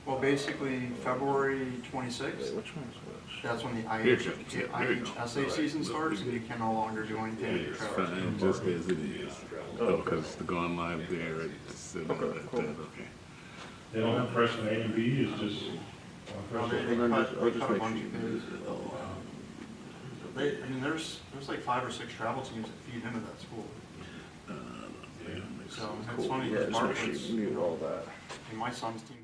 Well, basically, February 26th, Which one's which? that's when the Here IH, it comes. There you go. IHSA season starts, and you can no longer do anything with your It's trailers. fine, just as it is. Oh, because the going live there, it's Okay, cool. okay. They don't have freshman A and B, it's just Well, they freshman. Well, then cut, just- they I'll just cut a make bunch sure of you kids. use it. I mean, there's like 5 or 6 travel teams that feed into that school. So it's Cool. funny, Yeah, because just make sure Bartlett's, you mute all that. in my son's team,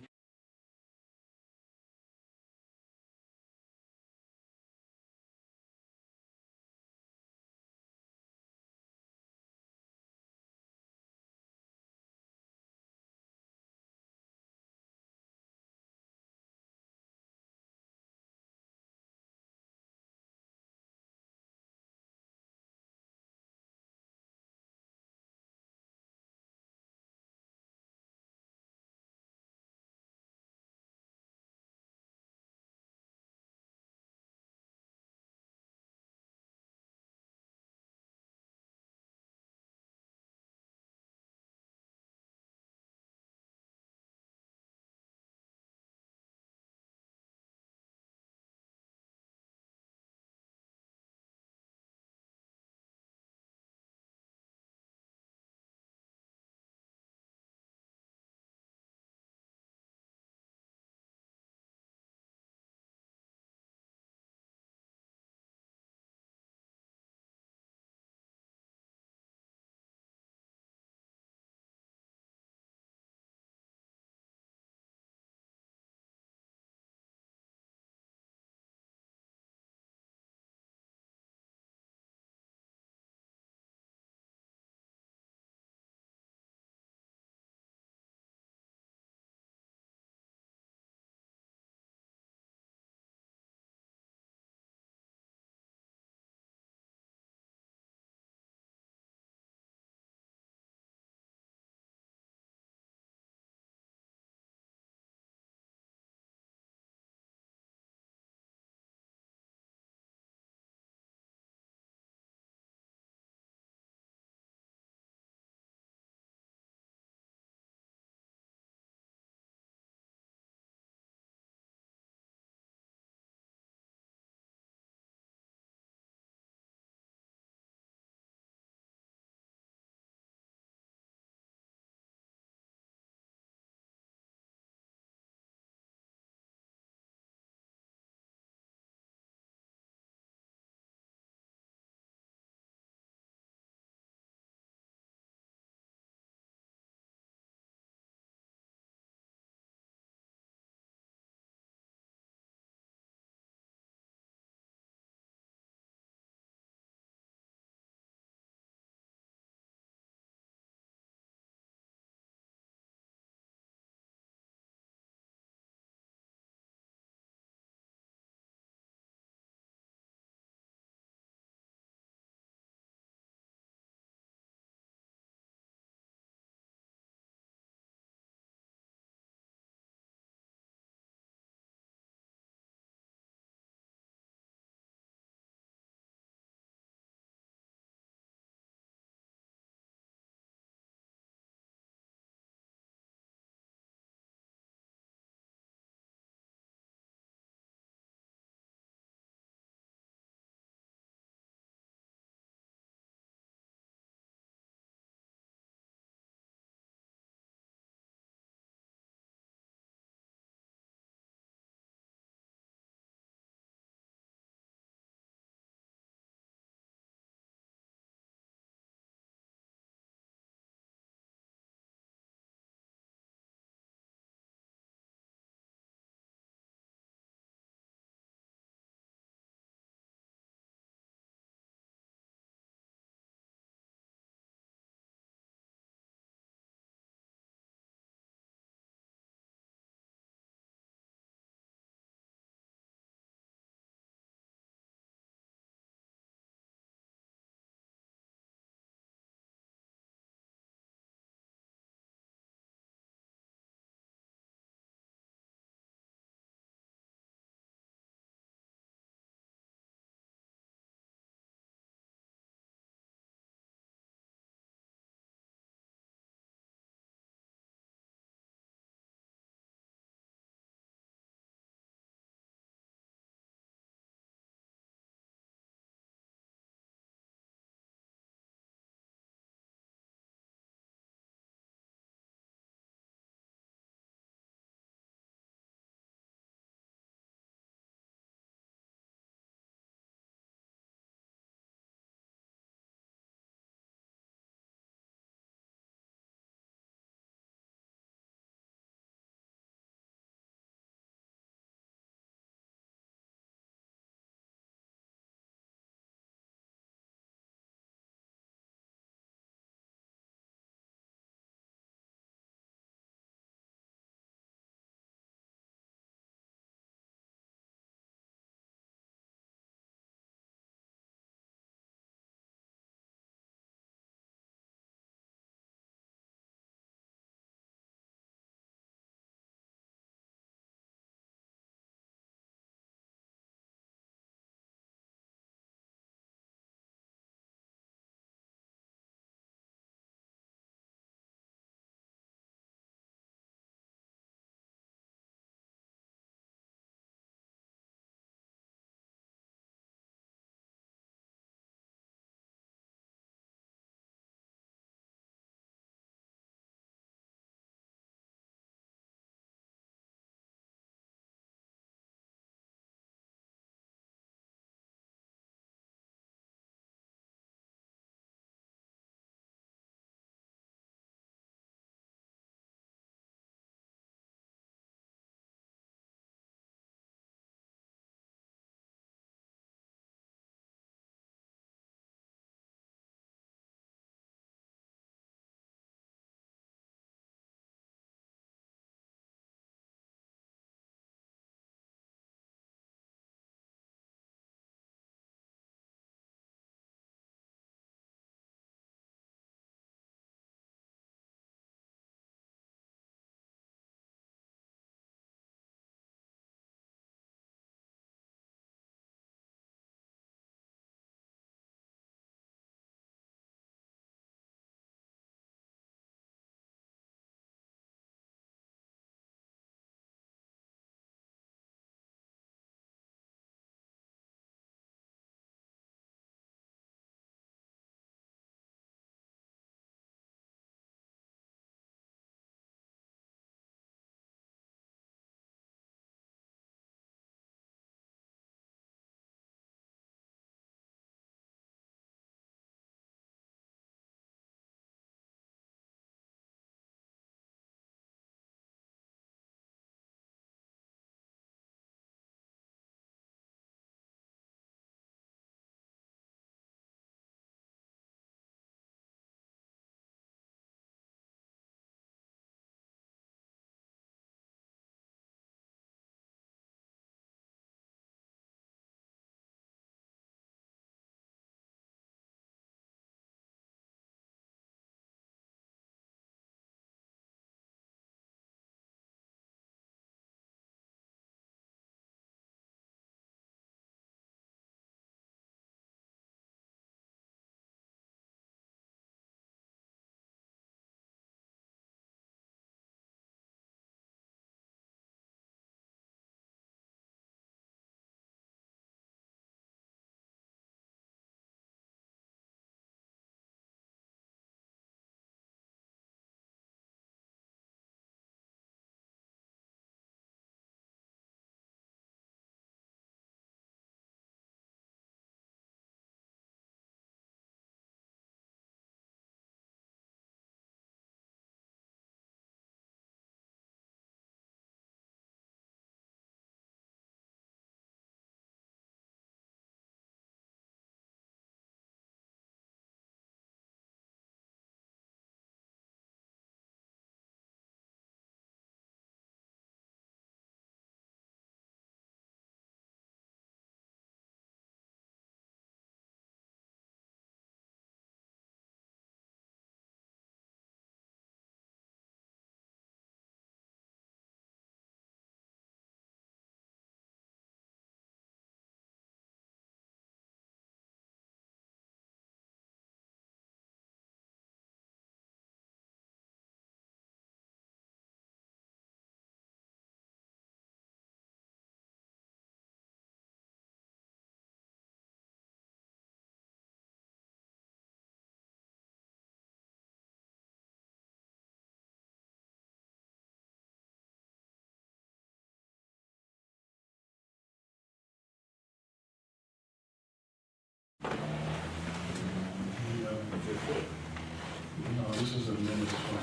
this is the minutes from,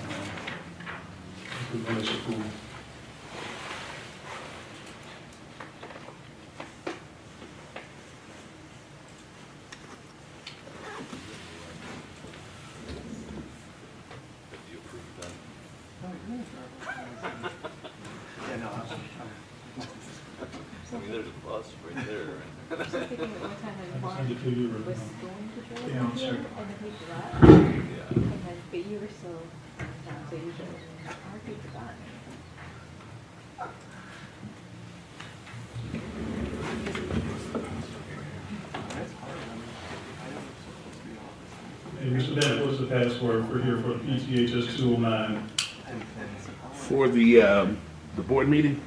the minutes approval. You approved that? Yeah, no, I mean, there's a bus right there. I was just thinking at one time I when can Mark send it to you right was now. going to drive Yeah, up sure. here, and then he forgot. Yeah. And then, but you were still in town, so you should, Mark, you forgot. it's hard, I mean, I know it's supposed to be all this. Hey, Mr. Bennett, what's the password for here for the PTHS 209? For the board meeting?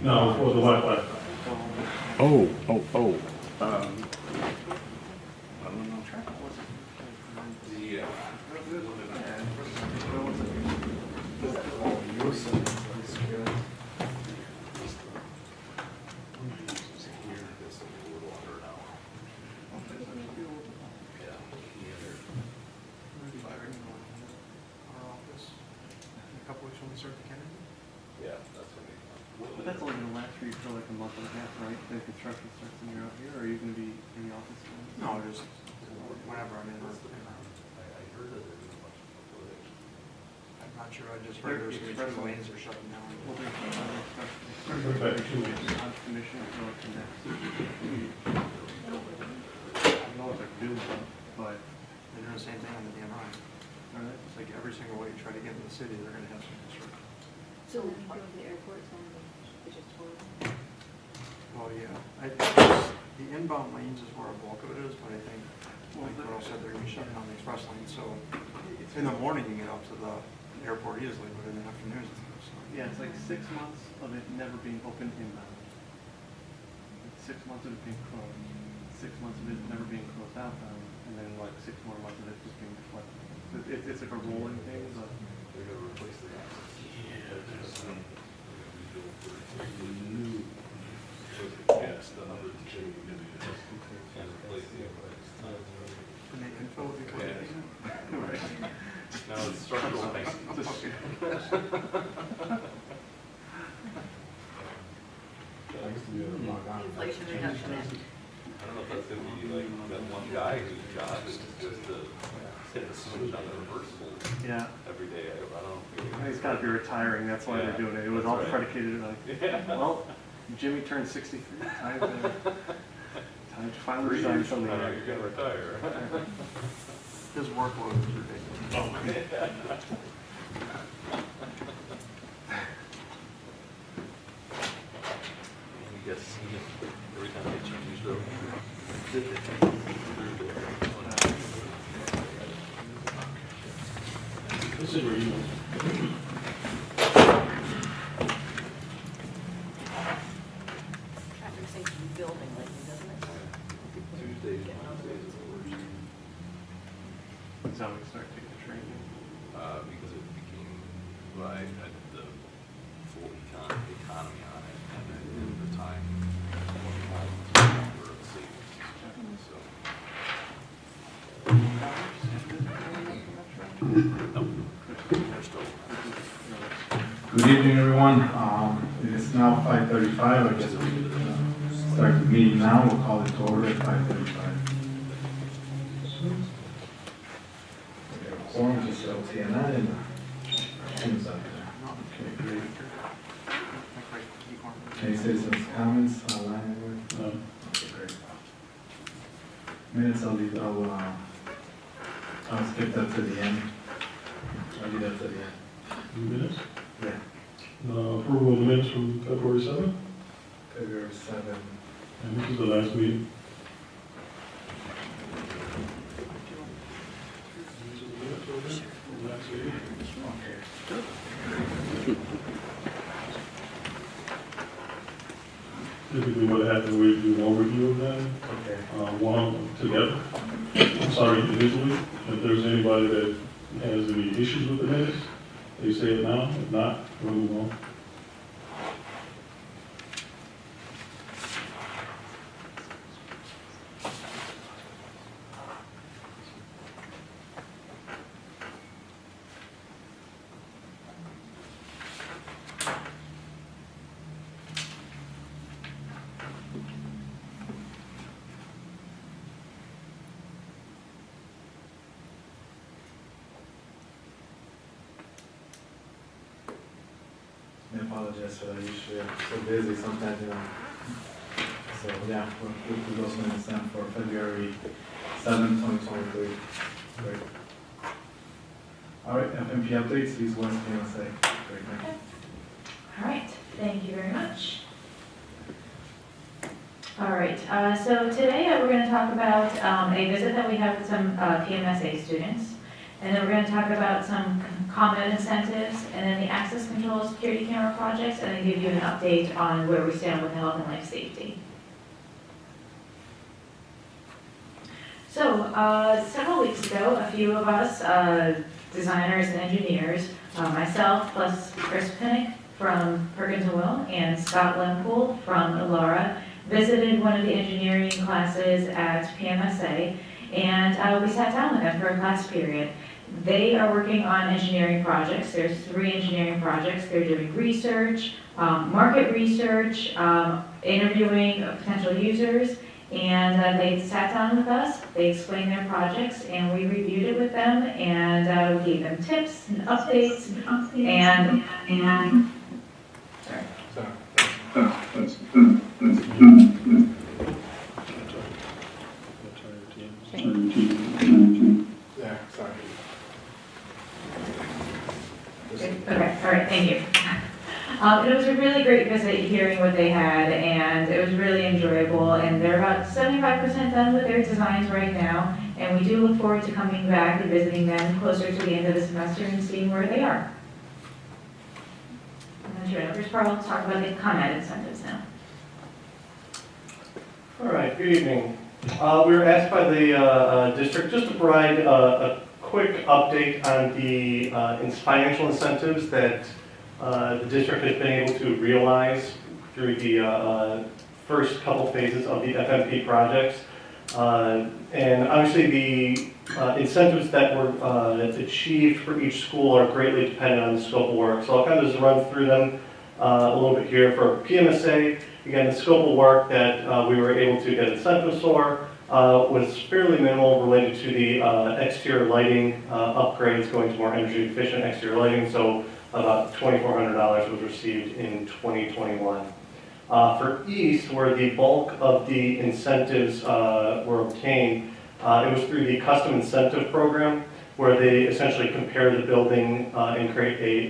No, for the Wi-Fi. Oh. I don't know. The, Our office, in a couple weeks when we start the Kennedy. yeah, that's what But that's only gonna last for you for like a month and a half, right? The construction starts when you're out here, or are you gonna be in the office? No, just whenever I'm in. I heard that they're doing a bunch of footage. I'm not sure, I just heard there's gonna be 2 lanes are shutting down. Well, there's another construction. Go back 2 weeks. On commission for like the next. I don't know what they're doing, but, They're doing the same thing on the DMI. are they? It's like every single way you try to get into the city, they're gonna have some construction. So when you go to the airport, it's just totally. Well, yeah, I think the inbound lanes is where a bulk of it is, but I think, like Earl said, they're gonna be shutting down the express lane, so in the morning you get up to the airport easily, but in the afternoons it's gonna slow. Yeah, it's like 6 months of it never being open inbound. 6 months of it being closed, 6 months of it never being closed outbound, and then like 6 more months of it just being deflected. So it's like a rolling thing, but. They're gonna replace the access. Yes, the number to change. And replace the And the info before Yeah. they No, it's structural things. Inflation Reduction Act. I don't know if that's gonna be like that one guy whose job is just to hit the switch on the reversible Yeah, every day. I don't know. he's gotta be retiring, that's why they're Yeah, doing it. It was that's all right. predicated on, Yeah. well, Jimmy turned 63, time to finally 3 resign years from from the. now, you're gonna retire. His workload is ridiculous. You guess, every time they change the. This is where you. Traffic safety building lately, doesn't it? Tuesdays and Wednesdays is the worst, That's how we start taking the training. because it became, well, I had the full economy on it, and then at the time, for savings, so. No, they're still. Good evening, everyone. It is now 5:35. I guess we start the meeting now. We'll call it to order at 5:35. Quorum just LTNI and Tim's up there. Okay, great. Any citizens' comments online anywhere? No. Okay, great. Minutes, I'll skip that to the end. I'll do that to the end. Minutes? Yeah. Approval of the minutes from February 7th, February 7th. and this is the last meeting. Last meeting. Typically what happens, we do an overview of them, Okay. one together, sorry, individually. If there's anybody that has any issues with the minutes, they say it now. If not, we'll move on. I apologize for that. Usually I'm so busy sometimes, you know. So yeah, we'll also understand for February 7th, 2023. Great. All right, FMP updates, these ones PMSA. Great, thank you. All right, thank you very much. All right, so today we're going to talk about a visit that we have with some PMSA students, and then we're going to talk about some ComEd incentives, and then the access control security camera projects, and then give you an update on where we stand with health and life safety. So, several weeks ago, a few of us, designers and engineers, myself plus Chris Pinnock from Perkins & Will and Scott Lempool from Alara, visited one of the engineering classes at PMSA, and we sat down with them for a class period. They are working on engineering projects. There's 3 engineering projects. They're doing research, market research, interviewing potential users, and they sat down with us, they explained their projects, and we reviewed it with them, and we gave them tips and updates, and Yeah, sorry. okay, all right, thank you. It was a really great visit, hearing what they had, and it was really enjoyable, and they're about 75% done with their designs right now, and we do look forward to coming back and visiting them closer to the end of the semester and seeing where they are. I'm going to turn it over to Carl to talk about the ComEd incentives now. All right, good evening. We were asked by the district just to provide a quick update on the financial incentives that the district has been able to realize through the first couple phases of the FMP projects. And obviously the incentives that were achieved for each school are greatly dependent on the scope of work. So I'll kind of just run through them a little bit here. For PMSA, again, the scope of work that we were able to get incentives for was fairly minimal, related to the exterior lighting upgrades, going to more energy efficient exterior lighting. So about $2,400 was received in 2021. For East, where the bulk of the incentives were obtained, it was through the custom incentive program, where they essentially compare the building and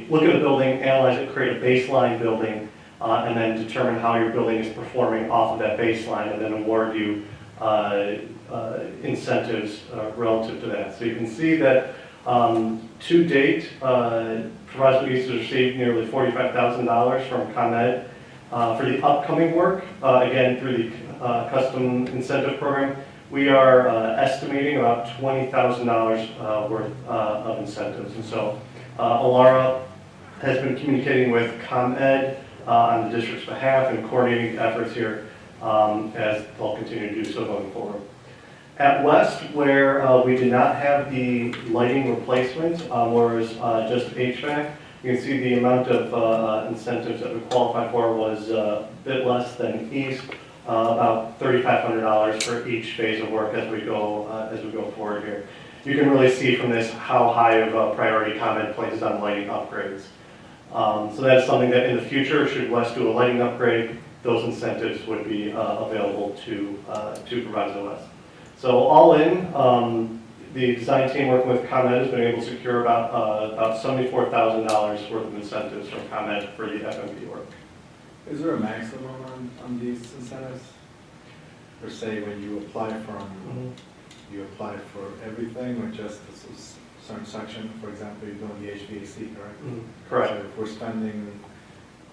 look at the building, analyze it, create a baseline building, and then determine how your building is performing off of that baseline, and then award you incentives relative to that. So you can see that to date, Proviso East has received nearly $45,000 from ComEd. For the upcoming work, again, through the custom incentive program, we are estimating about $20,000 worth of incentives. And so Alara has been communicating with ComEd on the district's behalf and coordinating efforts here as they'll continue to do so going forward. At West, where we did not have the lighting replacement, whereas just HVAC, you can see the amount of incentives that we qualify for was a bit less than East, about $3,500 for each phase of work as we go forward here. You can really see from this how high of a priority ComEd places on lighting upgrades. So that is something that in the future, should West do a lighting upgrade, those incentives would be available to Proviso West. So all in, the design team working with ComEd has been able to secure about $74,000 worth of incentives from ComEd for the FMP work. Is there a maximum on these incentives? Per se, when you apply from, you apply for everything or just a certain section? For example, you're doing the HVAC, correct? Correct. So if we're spending,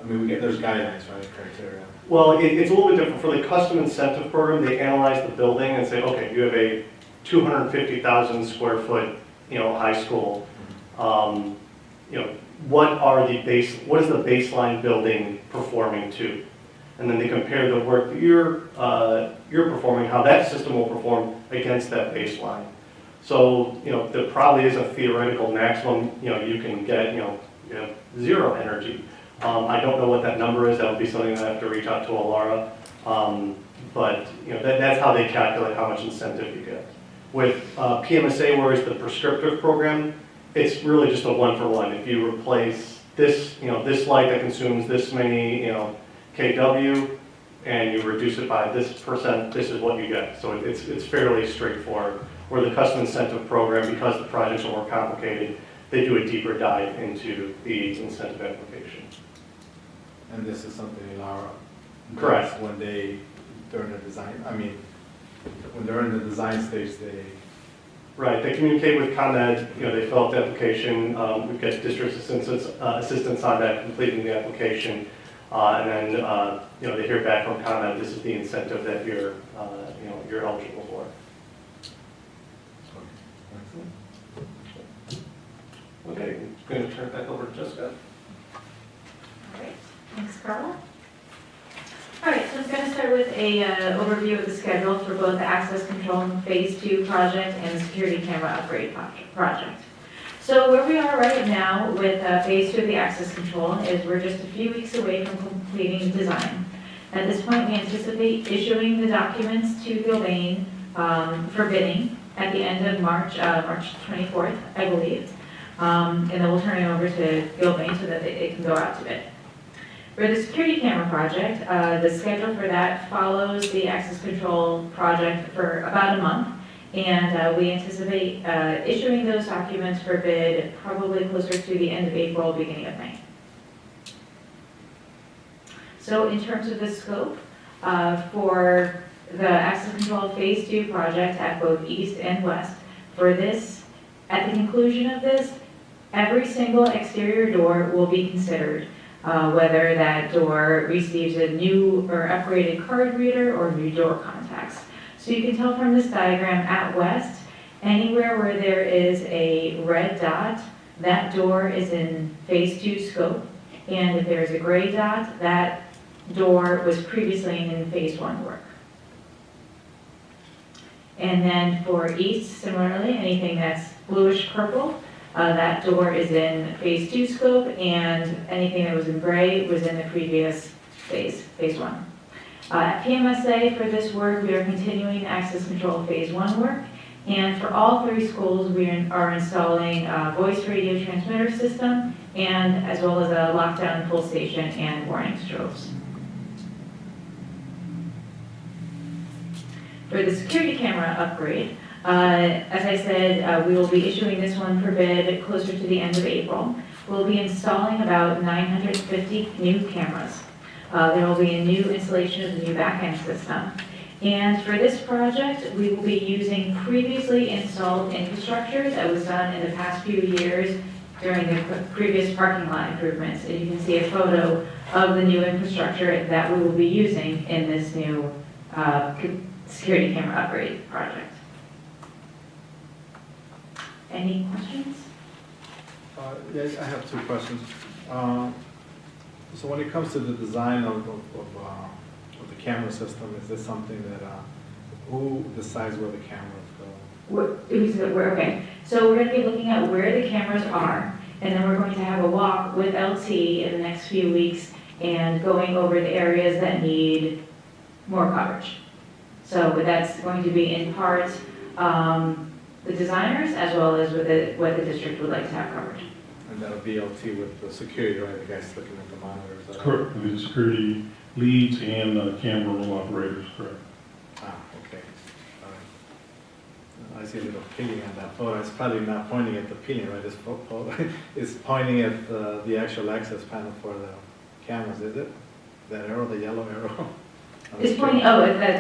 I mean, there's guidelines, right, criteria? Well, it's a little bit different. For the custom incentive program, they analyze the building and say, okay, you have a 250,000 square foot, high school. What is the baseline building performing to? And then they compare the work that you're performing, how that system will perform against that baseline. So, there probably is a theoretical maximum, you can get, zero energy. I don't know what that number is. That would be something that I have to reach out to Alara. But that's how they calculate how much incentive you get. With PMSA, whereas the prescriptive program, it's really just a one-for-one. If you replace this, this light that consumes this many, kW, and you reduce it by this percent, this is what you get. So it's fairly straightforward. Where the custom incentive program, because the projects are more complicated, they do a deeper dive into the incentive application. And this is something Laura Correct. does when they, during the design, I mean, when they're in the design stage, they, Right, they communicate with ComEd, they fill out the application, we get district assistance on that, completing the application, and then, they hear back from ComEd, this is the incentive that you're eligible for. Okay, I'm going to turn it back over to Jessica. All right, thanks, Carla. All right, so I'm going to start with a overview of the schedule for both the access control Phase 2 project and the security camera upgrade project. So where we are right now with Phase 2 of the access control is we're just a few weeks away from completing the design. At this point, we anticipate issuing the documents to Gilbane for bidding at the end of March 24th, I believe. And then we'll turn it over to Gilbane so that it can go out to bid. For the security camera project, the schedule for that follows the access control project for about a month. And we anticipate issuing those documents for bid probably closer to the end of April, beginning of May. So in terms of the scope, for the access control Phase 2 project at both east and west, for this, at the conclusion of this, every single exterior door will be considered, whether that door receives a new or upgraded card reader or new door contacts. So you can tell from this diagram at west, anywhere where there is a red dot, that door is in Phase 2 scope. And if there's a gray dot, that door was previously in Phase 1 work. And then for east, similarly, anything that's bluish purple, that door is in Phase 2 scope, and anything that was in gray was in the previous Phase 1. At PMSA, for this work, we are continuing access control Phase 1 work, and for all 3 schools, we are installing a voice radio transmitter system, and as well as a lockdown pull station and warning strobes. For the security camera upgrade, as I said, we will be issuing this one for bid closer to the end of April. We'll be installing about 950 new cameras. There will be a new installation of the new back-end system. And for this project, we will be using previously installed infrastructure that was done in the past few years during the previous parking lot improvements. And you can see a photo of the new infrastructure that we will be using in this new security camera upgrade project. Any questions? yes, I have 2 questions. So when it comes to the design of the camera system, is this something that, who decides where the cameras go? Okay, so we're going to be looking at where the cameras are, and then we're going to have a walk with LT in the next few weeks and going over the areas that need more coverage. So that's going to be in part the designers as well as with what the district would like to have covered. And that'll be LT with the security, right? The guys looking at the monitors. Correct, the security leads and camera room operators, correct. Ah, okay. All right. I see a little peeling on that photo. It's probably not pointing at the peeling, right? This photo is pointing at the actual access panel for the cameras, is it? That arrow, the yellow arrow? It's pointing,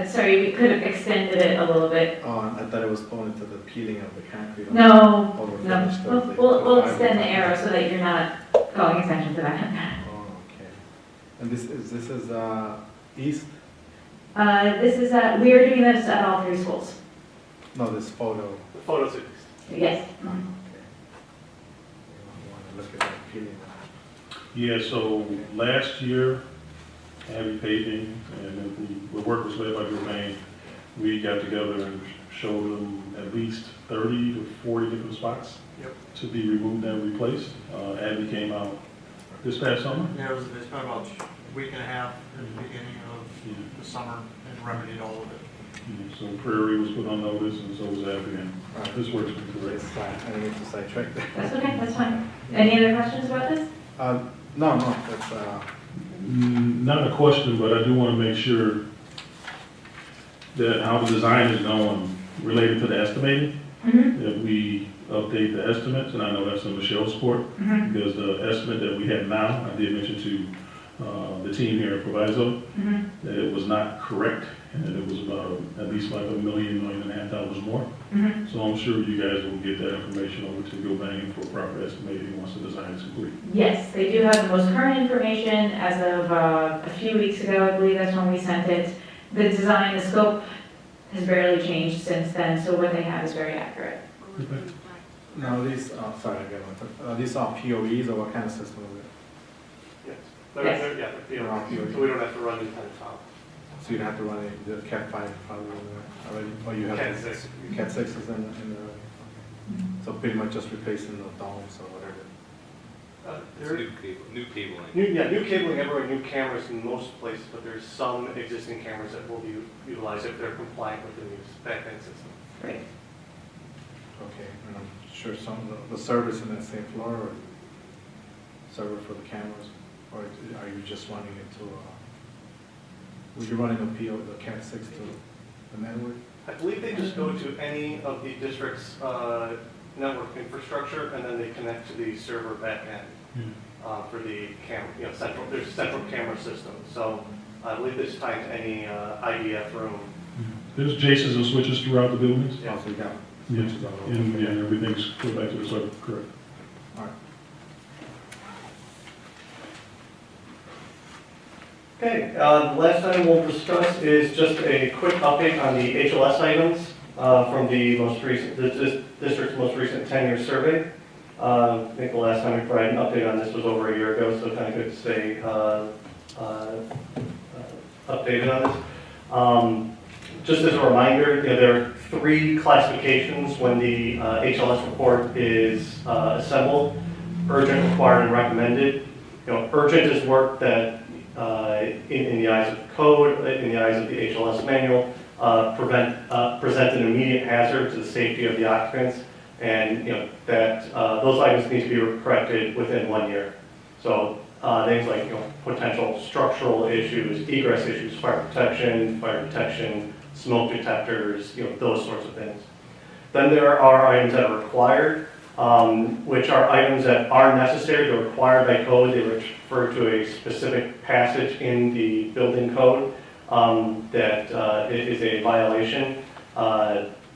sorry, we could have extended it a little bit. Oh, I thought it was pointing to the peeling of the concrete. No, Finished we'll extend the arrow so that you're not calling attention to that. Oh, okay. And this is east? This is, we are doing this at all 3 schools. No, this photo. The photos, Yes. Oh, okay. You want to look at that peeling. Yeah, so last year, heavy paving, and then the work was led by Gilbane. We got together and showed them at least 30 to 40 different spots to be removed and replaced. Abby came out this past summer. Yeah, they spent about a week and a half at the beginning of the summer and remedied all of it. Yeah, so Prairie was put on notice, and so was Abby, and this work's been great. It's fine. I didn't mean to sidetrack that. That's okay, that's fine. Any other questions about this? No, that's, Not a question, but I do want to make sure that how the design is going related to the estimating, that we update the estimates, and I know that's in Michelle's court, because the estimate that we have now, I did mention to the team here at Proviso, that it was not correct, and that it was about at least like $1 million, $1.5 million more. So I'm sure you guys will get that information over to Gilbane for proper estimating once the design is complete. Yes, they do have the most current information as of a few weeks ago, I believe that's when we sent it. The design, the scope has barely changed since then, so what they have is very accurate. now these, sorry, I got one. These are POEs, or what kind of system is it? Yes. Yes. They're so we don't have to run independent file. So you don't have to run the Cat 5 probably already, or you have? Cat 6. Cat 6 is in there, okay. So pretty much just replacing the domes or whatever. It's new cabling. New cabling everywhere, new cameras in most places, but there's some existing cameras that will be utilized if they're compliant with the new back-end system. Great. Okay, and I'm sure some of the servers in that same floor, or server for the cameras, or are you just running it to, would you running the Cat 6 to the network? I believe they just go to any of the district's network infrastructure, and then they connect to the server back-end for the camera, central, there's central camera system. So I believe this ties to any IDF room. There's Jasons and switches throughout the buildings. Yeah. So you got Yeah, switches all over. and everything's put back to the server, correct. All right. Okay, the last item we'll discuss is just a quick update on the HLS items from the most recent, the district's most recent 10-year survey. I think the last time we provided an update on this was over a year ago, so kind of good to stay updated on this. Just as a reminder, there are 3 classifications when the HLS report is assembled: urgent, required, and recommended. Urgent is work that in the eyes of the code, in the eyes of the HLS manual, present an immediate hazard to the safety of the occupants, and that those items need to be corrected within 1 year. So things like potential structural issues, egress issues, fire protection, smoke detectors, those sorts of things. Then there are items that are required, which are items that are necessary. They're required by code. They refer to a specific passage in the building code that is a violation.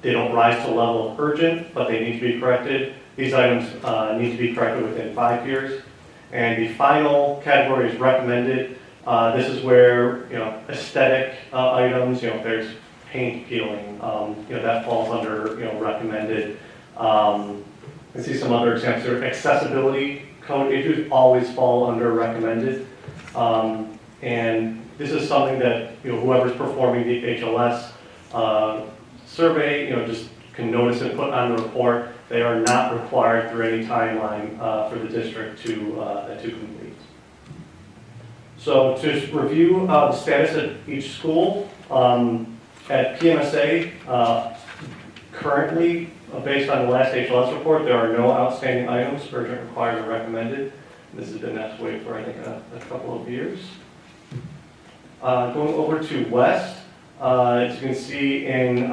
They don't rise to the level of urgent, but they need to be corrected. These items need to be corrected within 5 years. And the final category is recommended. This is where aesthetic items, if there's paint peeling, that falls under recommended. You see some other examples there. Accessibility code issues always fall under recommended. And this is something that whoever's performing the HLS survey, just can notice and put on the report. They are not required through any timeline for the district to complete. So to review the status at each school, at PMSA, currently, based on the last HLS report, there are no outstanding items, urgent, required, or recommended. This has been that way for, I think, a couple of years. Going over to West, as you can see in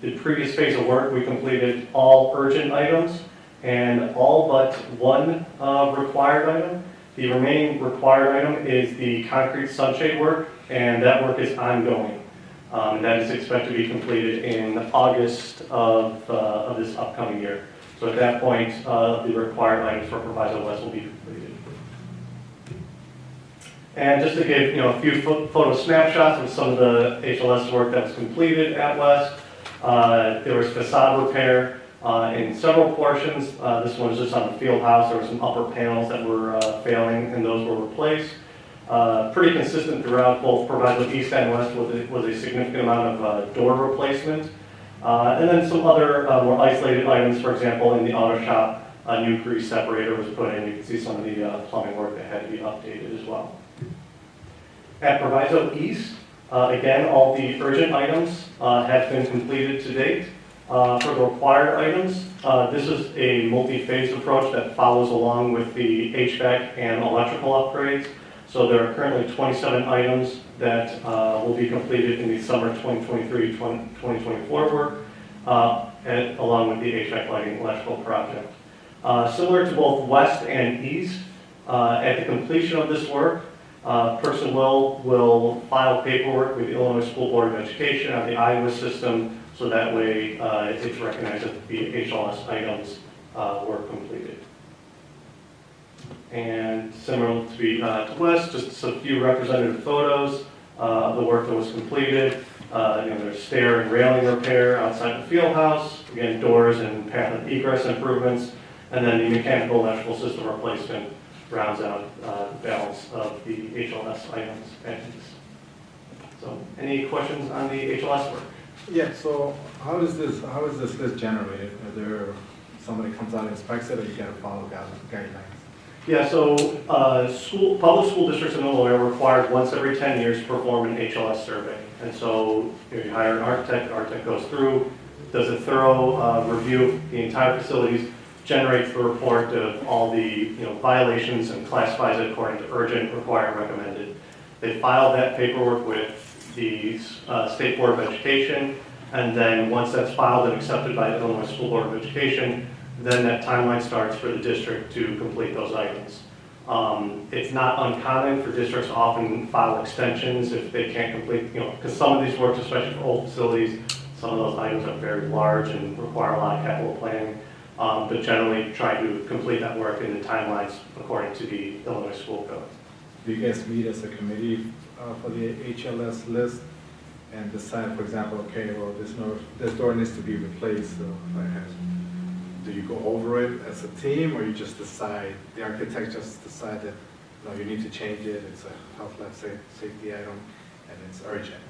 the previous phase of work, we completed all urgent items and all but one required item. The remaining required item is the concrete sunshade work, and that work is ongoing. And that is expected to be completed in August of this upcoming year. So at that point, the required items for Proviso West will be completed. And just to give a few photo snapshots of some of the HLS work that was completed at West, there was facade repair in several portions. This one was just on the field house. There were some upper panels that were failing, and those were replaced. Pretty consistent throughout both Proviso East and West was a significant amount of door replacement. And then some other more isolated items, for example, in the auto shop, a new grease separator was put in. You can see some of the plumbing work that had to be updated as well. At Proviso East, again, all the urgent items have been completed to date. For the required items, this is a multi-phase approach that follows along with the HVAC and electrical upgrades. So there are currently 27 items that will be completed in the summer 2023-2024 work, along with the HVAC lighting electrical project. Similar to both west and east, at the completion of this work, person will file paperwork with the Illinois School Board of Education on the Iowa system, so that way it's recognized that the HLS items were completed. And similar to west, just a few representative photos of the work that was completed. There's stair and railing repair outside the field house, again, doors and path of egress improvements, and then the mechanical electrical system replacement rounds out the balance of the HLS items and these. So, any questions on the HLS work? Yeah, so how is this list generated? Are there, somebody comes out and inspects it, or you gotta follow guidelines? Yeah, so public school districts in Illinois are required once every 10 years to perform an HLS survey. And so you hire an architect, the architect goes through, does a thorough review of the entire facilities, generates the report of all the violations and classifies it according to urgent, required, recommended. They file that paperwork with the State Board of Education, and then once that's filed and accepted by the Illinois School Board of Education, then that timeline starts for the district to complete those items. It's not uncommon for districts to often file extensions if they can't complete, because some of these works, especially for old facilities, some of those items are very large and require a lot of capital planning. But generally try to complete that work in the timelines according to the Illinois School Code. Do you guys meet as a committee for the HLS list and decide, for example, okay, well, this door needs to be replaced, so do you go over it as a team, or you just decide, the architect just decide that, no, you need to change it, it's a health, life, safety item, and it's urgent?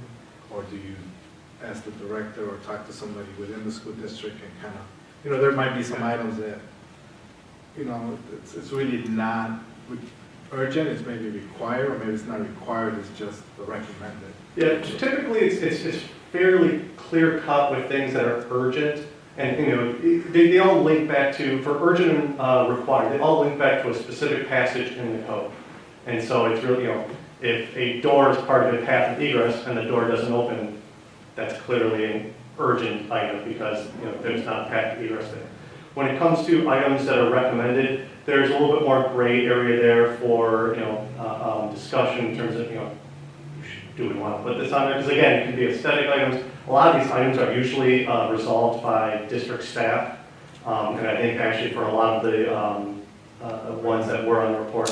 Or do you ask the director or talk to somebody within the school district and kind of, there might be some items that, it's really not urgent, it's maybe required, or maybe it's not required, it's just recommended. Yeah, typically it's fairly clear cut with things that are urgent, and they all link back to, for urgent and required, they all link back to a specific passage in the code. And so it's really, if a door is part of a path of egress and the door doesn't open, that's clearly an urgent item because there's not a path of egress there. When it comes to items that are recommended, there's a little bit more gray area there for discussion in terms of do we want to put this on there? Because again, it can be aesthetic items. A lot of these items are usually resolved by district staff, and I think actually for a lot of the ones that were on the report,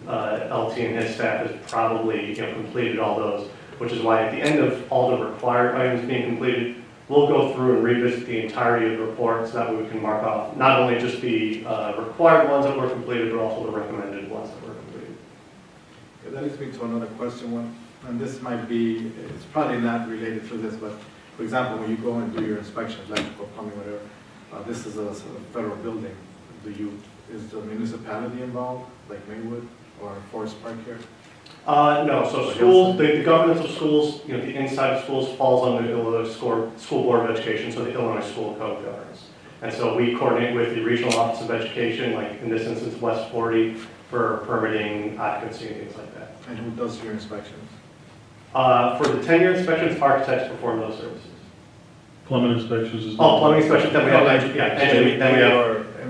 LT and his staff has probably completed all those, which is why at the end of all the required items being completed, we'll go through and revisit the entirety of the report so that we can mark off not only just the required ones that were completed, but also the recommended ones that were completed. Okay, that leads me to another question, and this might be, it's probably not related to this, but for example, when you go and do your inspections, electrical, plumbing, whatever, this is a federal building. Is the municipality involved, like Maywood or Forest Park here? No, so schools, the governance of schools, the inside of schools falls under the Illinois School Board of Education, so the Illinois School Code governs. And so we coordinate with the Regional Office of Education, like in this instance, West 40, for permitting, occupancy, and things like that. And who does your inspections? For the 10-year inspections, architects perform those services. Plumbing inspections is. Oh, plumbing inspections, then we have, engineering, then we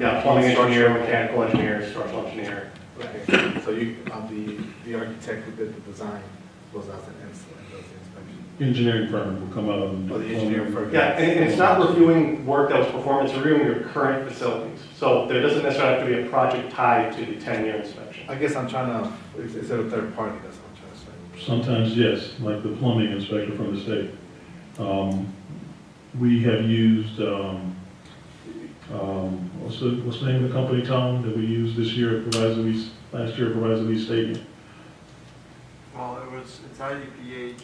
have, Or plumbing engineer, structural- mechanical engineer, structural engineer. Okay, so the architect who did the design goes out and does the inspection? Engineering firm will come out and. Or the engineering firm? Yeah, and it's not reviewing work that was performed, it's reviewing your current facilities. So there doesn't necessarily have to be a project tied to the 10-year inspection. I guess I'm trying to, is it a third party, that's what I'm trying to say? Sometimes, yes, like the plumbing inspector from the state. We have used, what's the name of the company, Tom, that we used this year at Proviso East, last year at Proviso East Stadium? Well, it's IDPH,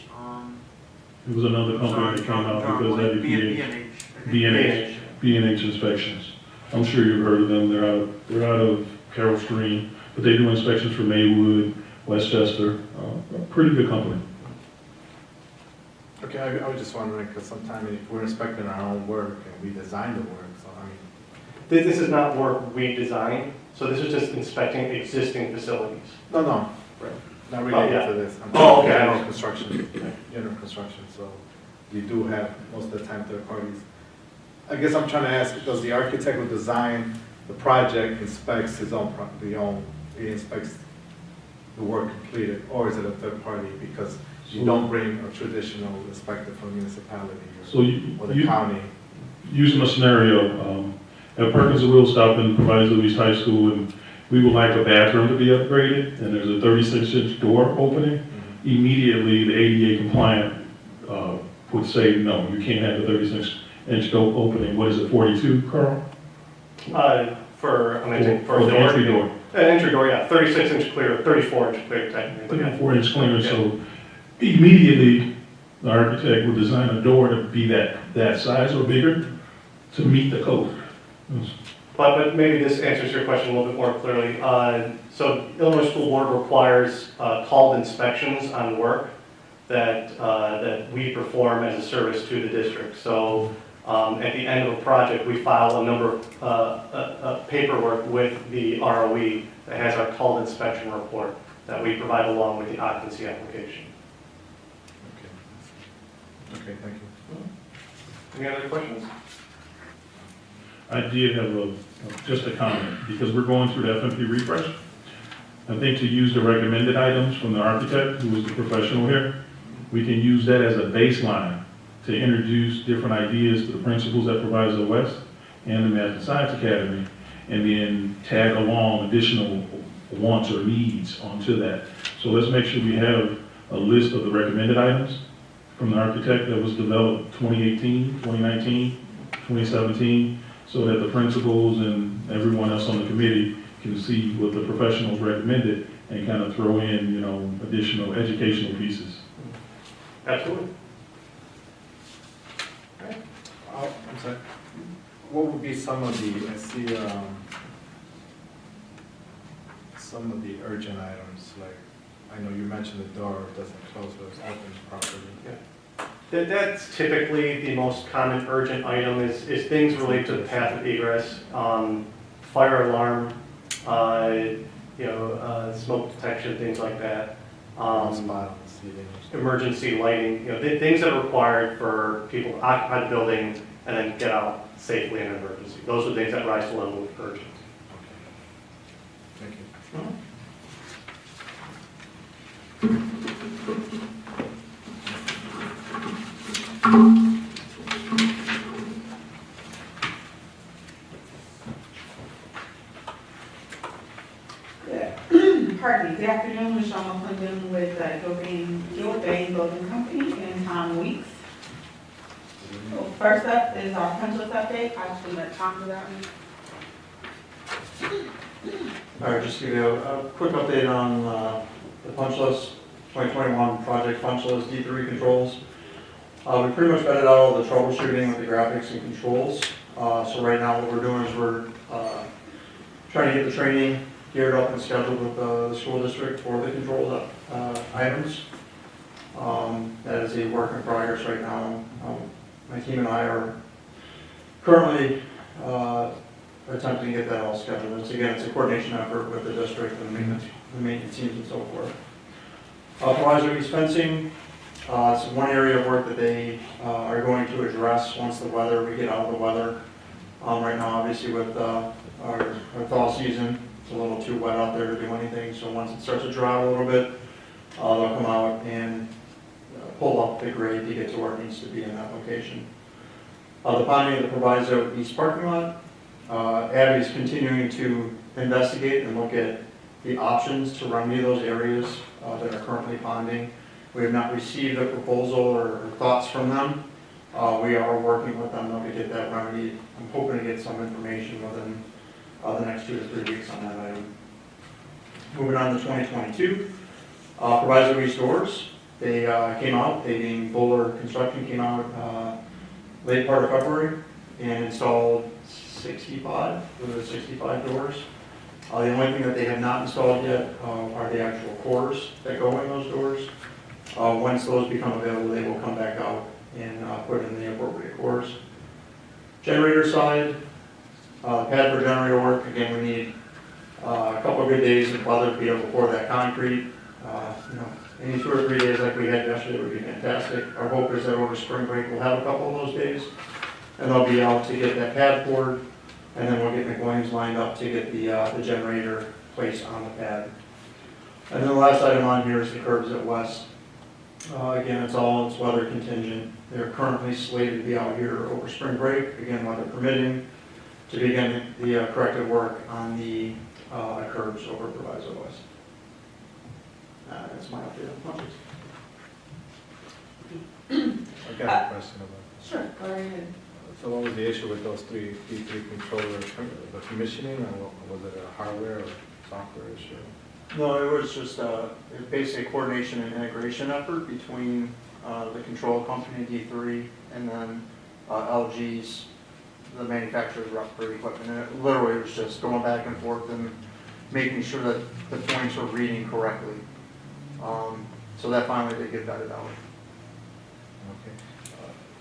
It was another company that came out because IDPH. B&H Inspections. I'm sure you've heard of them. They're out of Carroll Stream, but they do inspections for Maywood, Westchester. A pretty good company. Okay, I was just wondering, because sometimes if we're inspecting our own work and we design the work, so I mean, This is not work we design, so this is just inspecting existing facilities. no, not related yeah. to this. I'm Oh, talking okay. general construction, so we do have most of the time third parties. I guess I'm trying to ask, does the architect who designed the project inspects his own, he inspects the work completed, or is it a third party? Because you don't bring a traditional inspector from the municipality So or the county. using a scenario, at Perkins and Will stop in Proviso East High School, and we would like a bathroom to be upgraded, and there's a 36-inch door opening. Immediately, the ADA compliant would say, no, you can't have a 36-inch door opening. What is it, 42, Carl? For the entry door. An entry door, yeah, 36-inch clear, 34-inch clear technically. Yeah. 34-inch clearance, so immediately, the architect would design a door to be that size or bigger to meet the code. But maybe this answers your question a little bit more clearly. So Illinois School Board requires called inspections on work that we perform as a service to the district. So at the end of a project, we file a number of paperwork with the ROE that has our called inspection report that we provide along with the occupancy application. Okay, thank you. Any other questions? I did have just a comment, because we're going through the FMP refresh. I think to use the recommended items from the architect, who is the professional here, we can use that as a baseline to introduce different ideas to the principals at Proviso West and the Math and Science Academy, and then tag along additional wants or needs onto that. So let's make sure we have a list of the recommended items from the architect that was developed 2018, 2019, 2017, so that the principals and everyone else on the committee can see what the professionals recommended and kind of throw in, additional educational pieces. Absolutely. I'm sorry. What would be some of the, I see, some of the urgent items, like, I know you mentioned the door doesn't close, but it's open properly. Yeah. That's typically the most common urgent item is things related to the path of egress, fire alarm, smoke detection, things like that. Spot on the ceiling. Emergency lighting, things that are required for people to occupy the building and then get out safely in an emergency. Those are things that rise to the level of urgent. Thank you. Pardon me, good afternoon, Michelle McClendon with Gilbane Building Company and Tom Weeks. So first up is our punch list update. I just let Tom do that one. All right, just to give you a quick update on the punch list, 2021 project punch list, D3 controls. We pretty much vetted out all the troubleshooting with the graphics and controls. So right now what we're doing is we're trying to get the training geared up and scheduled with the school district for the control items. That is a work in progress right now. My team and I are currently attempting to get that all scheduled. It's a coordination effort with the district and the maintenance teams and so forth. Proviso East fencing, it's one area of work that they are going to address once we get out of the weather. Right now, obviously with our thaw season, it's a little too wet out there to do anything, so once it starts to dry a little bit, they'll come out and pull up the grade to get to where it needs to be in that location. The bonding of the Proviso East parking lot, Abby is continuing to investigate and look at the options to remedy those areas that are currently ponding. We have not received a proposal or thoughts from them. We are working with them though to get that remedied. I'm hoping to get some information within the next 2 to 3 weeks on that item. Moving on to 2022, Proviso East doors. They came out, they being Bowler Construction came out late part of February and installed 65 doors. The only thing that they have not installed yet are the actual cores that go in those doors. Once those become available, they will come back out and put in the appropriate course. Generator side, pad for generator work, again, we need a couple of good days of weather to be able to pour that concrete. Any 2 or 3 days like we had yesterday would be fantastic. Our hope is that over spring break, we'll have a couple of those days, and they'll be out to get that pad poured, and then we'll get McWilliams lined up to get the generator placed on the pad. And then the last item on here is the curbs at West. Again, it's weather contingent. They're currently slated to be out here over spring break, again, weather permitting, to begin the corrective work on the curbs over Proviso West. That's my update on projects. I got a question about, Sure, go right ahead. so what was the issue with those three P3 controllers, the commissioning, or was it a hardware or software issue? No, it was just basically a coordination and integration effort between the control company, D3, and then LG's, the manufacturer's rep for equipment. And it literally was just going back and forth and making sure that the points were reading correctly. So that finally did get vetted out. Okay.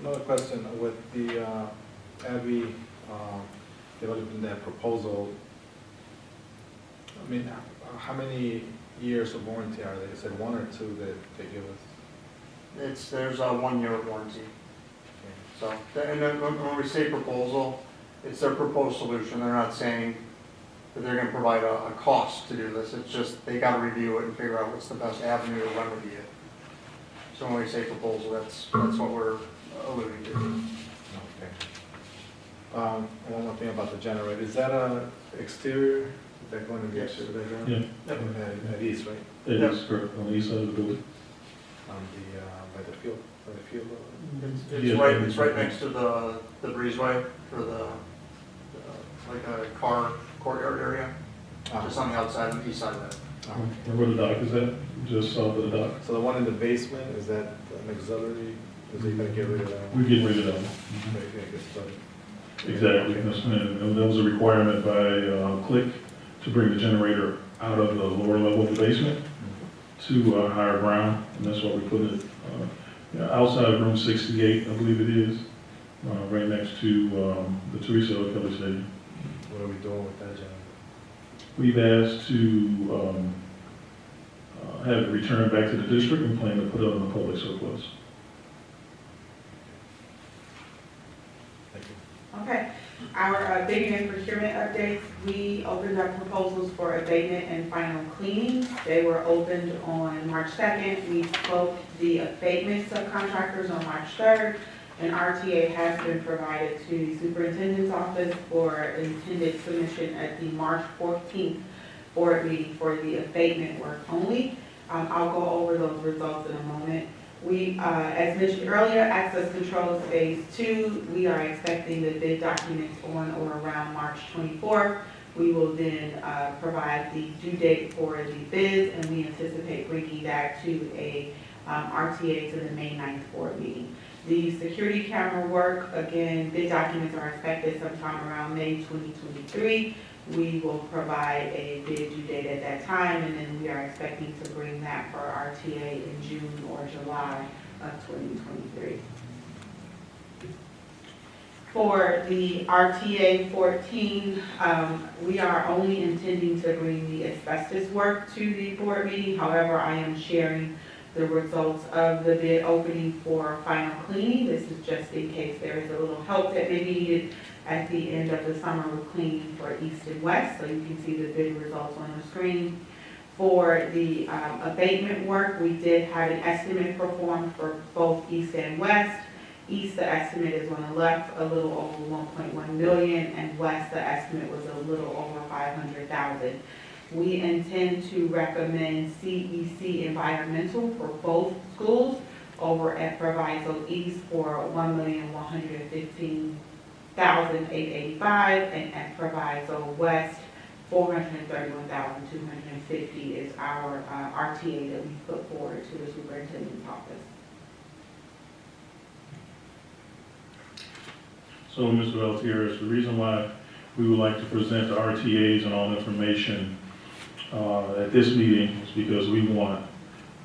Another question, with the Abby developing that proposal, I mean, how many years of warranty are they? Is it 1 or 2 that they give us? There's a 1-year warranty. So, and then when we say proposal, it's their proposed solution. They're not saying that they're going to provide a cost to do this. It's just they got to review it and figure out what's the best avenue to remedy it. So when we say proposal, that's what we're alluding to. Okay. One more thing about the generator. Is that a exterior? Is that going to be Yes. exterior? Yeah, At east, right? it is correct, on the east side of the building. On the, by the field, It's right next to the breezeway for the like a car courtyard area, just on the outside, on the east side of that. And where the dock is at, just south of the dock. So the one in the basement, is that an auxiliary? Is it going to get rid of that one? We're getting rid of that one. Okay, I guess so. Exactly, and that was a requirement by Click to bring the generator out of the lower level of the basement to higher ground, and that's why we put it outside of room 68, I believe it is, right next to the Teresa Kelly Stadium. What are we doing with that generator? We've asked to have it returned back to the district and plan to put it on the public surplus. Thank you. Okay, our bidding and procurement updates, we opened up proposals for abatement and final cleaning. They were opened on March 2nd. We spoke the abatement subcontractors on March 3rd. An RTA has been provided to the superintendent's office for intended submission at the March 14th board meeting for the abatement work only. I'll go over those results in a moment. We, as mentioned earlier, access controls phase 2, we are expecting the bid documents on or around March 24th. We will then provide the due date for the bids, and we anticipate bringing that to a RTA to the May 9th board meeting. The security camera work, again, bid documents are expected sometime around May 2023. We will provide a bid due date at that time, and then we are expecting to bring that for RTA in June or July of 2023. For the RTA 14, we are only intending to bring the asbestos work to the board meeting. However, I am sharing the results of the bid opening for final cleaning. This is just in case there is a little help that may be needed at the end of the summer with cleaning for east and west, so you can see the bid results on the screen. For the abatement work, we did have an estimate performed for both east and west. East, the estimate is on the left, a little over 1.1 million, and west, the estimate was a little over 500,000. We intend to recommend CEC Environmental for both schools over at Proviso East for $1,115,885, and at Proviso West, $431,250 is our RTA that we put forward to the superintendent's office. So, Mr. Valtier's, the reason why we would like to present the RTAs and all information at this meeting is because we want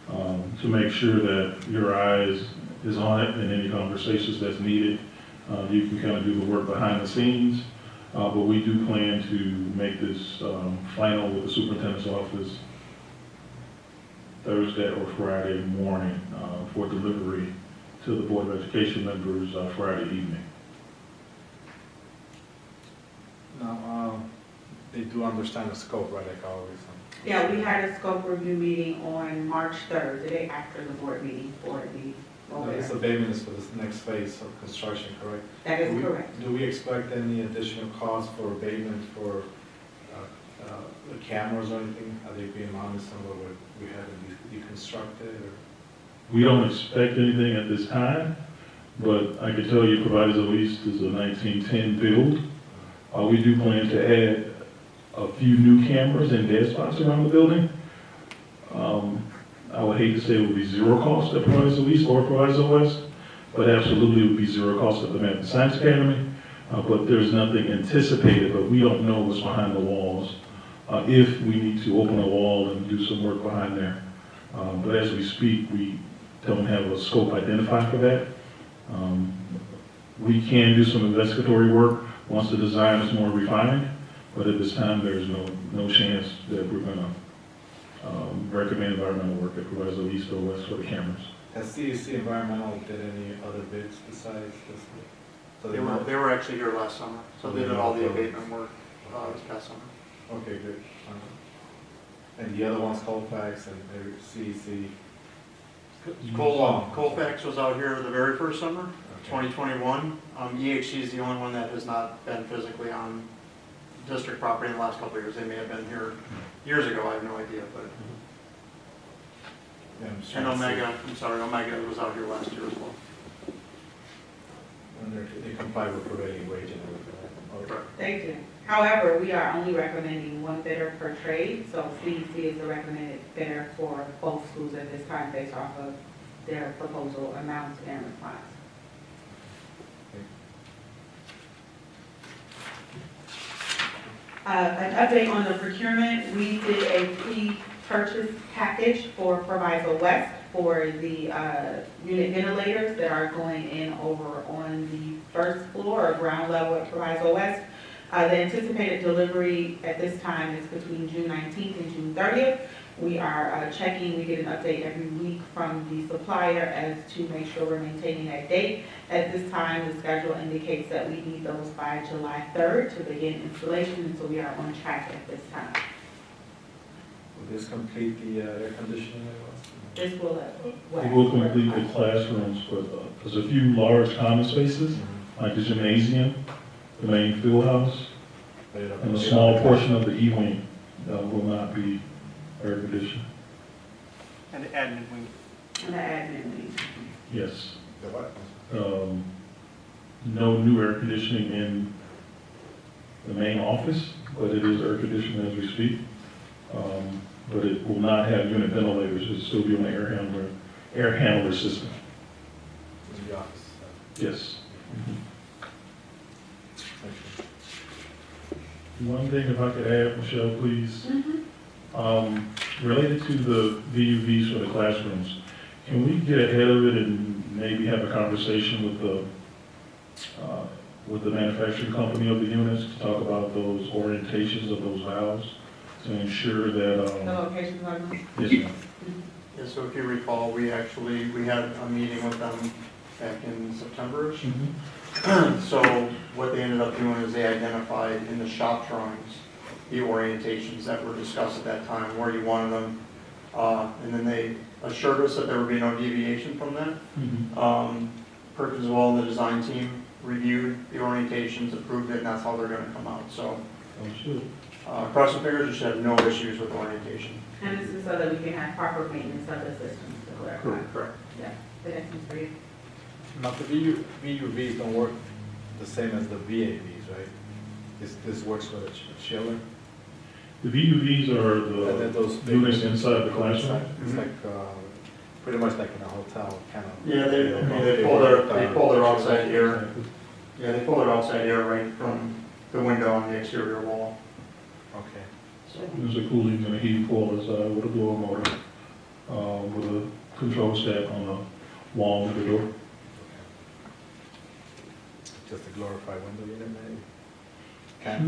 to make sure that your eyes is on it in any conversations that's needed. You can kind of do the work behind the scenes, but we do plan to make this final with the superintendent's office Thursday or Friday morning for delivery to the Board of Education members Friday evening. Now, they do understand the scope, right, like always? Yeah, we had a scope review meeting on March 3rd, the day after the board meeting for the This abatement is for this next phase of construction, correct? That is correct. Do we expect any additional costs for abatement for the cameras or anything? Are they being mounted somewhere where we haven't deconstructed or? We don't expect anything at this time, but I can tell you Proviso East is a 1910 build. We do plan to add a few new cameras and dead spots around the building. I would hate to say it would be zero cost at Proviso East or Proviso West, but absolutely it would be zero cost at the Math and Science Academy. But there's nothing anticipated, but we don't know what's behind the walls. If we need to open a wall and do some work behind there. But as we speak, we don't have a scope identified for that. We can do some investigatory work once the design is more refined, but at this time, there's no chance that we're gonna recommend environmental work at Proviso East or West for the cameras. Has CEC Environmental did any other bids besides this? So They were actually here last summer, so they did all the abatement work this past summer. Okay, good. And the other one's Colfax and CEC? Colfax was out here the very first summer, 2021. EHC is the only one that has not been physically on district property in the last couple of years. They may have been here years ago, I have no idea, but. Yeah, And Omega was out here last year as well. And they comply with prevailing wage and everything, right? Correct. They do. However, we are only recommending one bidder per trade, so CEC is the recommended bidder for both schools at this time based off of their proposal amounts and response. An update on the procurement, we did a pre-purchase package for Proviso West for the unit ventilators that are going in over on the first floor or ground level at Proviso West. The anticipated delivery at this time is between June 19th and June 30th. We are checking, we get an update every week from the supplier as to make sure we're maintaining that date. At this time, the schedule indicates that we need those by July 3rd to begin installation, and so we are on track at this time. Will this complete the air conditioning? This will, It will complete the classrooms, but there's a few large common spaces, like the gymnasium, the main field house, and a small portion of the E-wing will not be air conditioned. And the admin wing. And the admin wing. Yes. The what? No new air conditioning in the main office, but it is air conditioned as we speak. But it will not have unit ventilators. It'll still be on the air handler system. To the office. Yes. One thing, if I could add, Michelle, please. Related to the VUVs for the classrooms, can we get ahead of it and maybe have a conversation with the manufacturing company of the units to talk about those orientations of those valves to ensure that, The locations are known? yes, ma'am. Yeah, so if you recall, we had a meeting with them back in September-ish. So what they ended up doing is they identified in the shop drawings the orientations that were discussed at that time, where you wanted them. And then they assured us that there would be no deviation from that. Perkins Wall and the design team reviewed the orientations, approved it, and that's how they're going to come out. So cross the fingers, you should have no issues with orientation. And this is so that we can have proper maintenance of the systems to clarify. Correct. Yeah, the next one's for you. Now, the VUVs don't work the same as the VAVs, right? This works with a chiller? The VUVs are And then those the units inside the classroom. It's like, pretty much like in a hotel, kind of. Yeah, they pull their outside air. Yeah, they pull their outside air right from the window on the exterior wall. Okay. So There's a cooling and a heating coil inside with a blower motor, with a control stack on the wall of the door. Just a glorified window unit, maybe?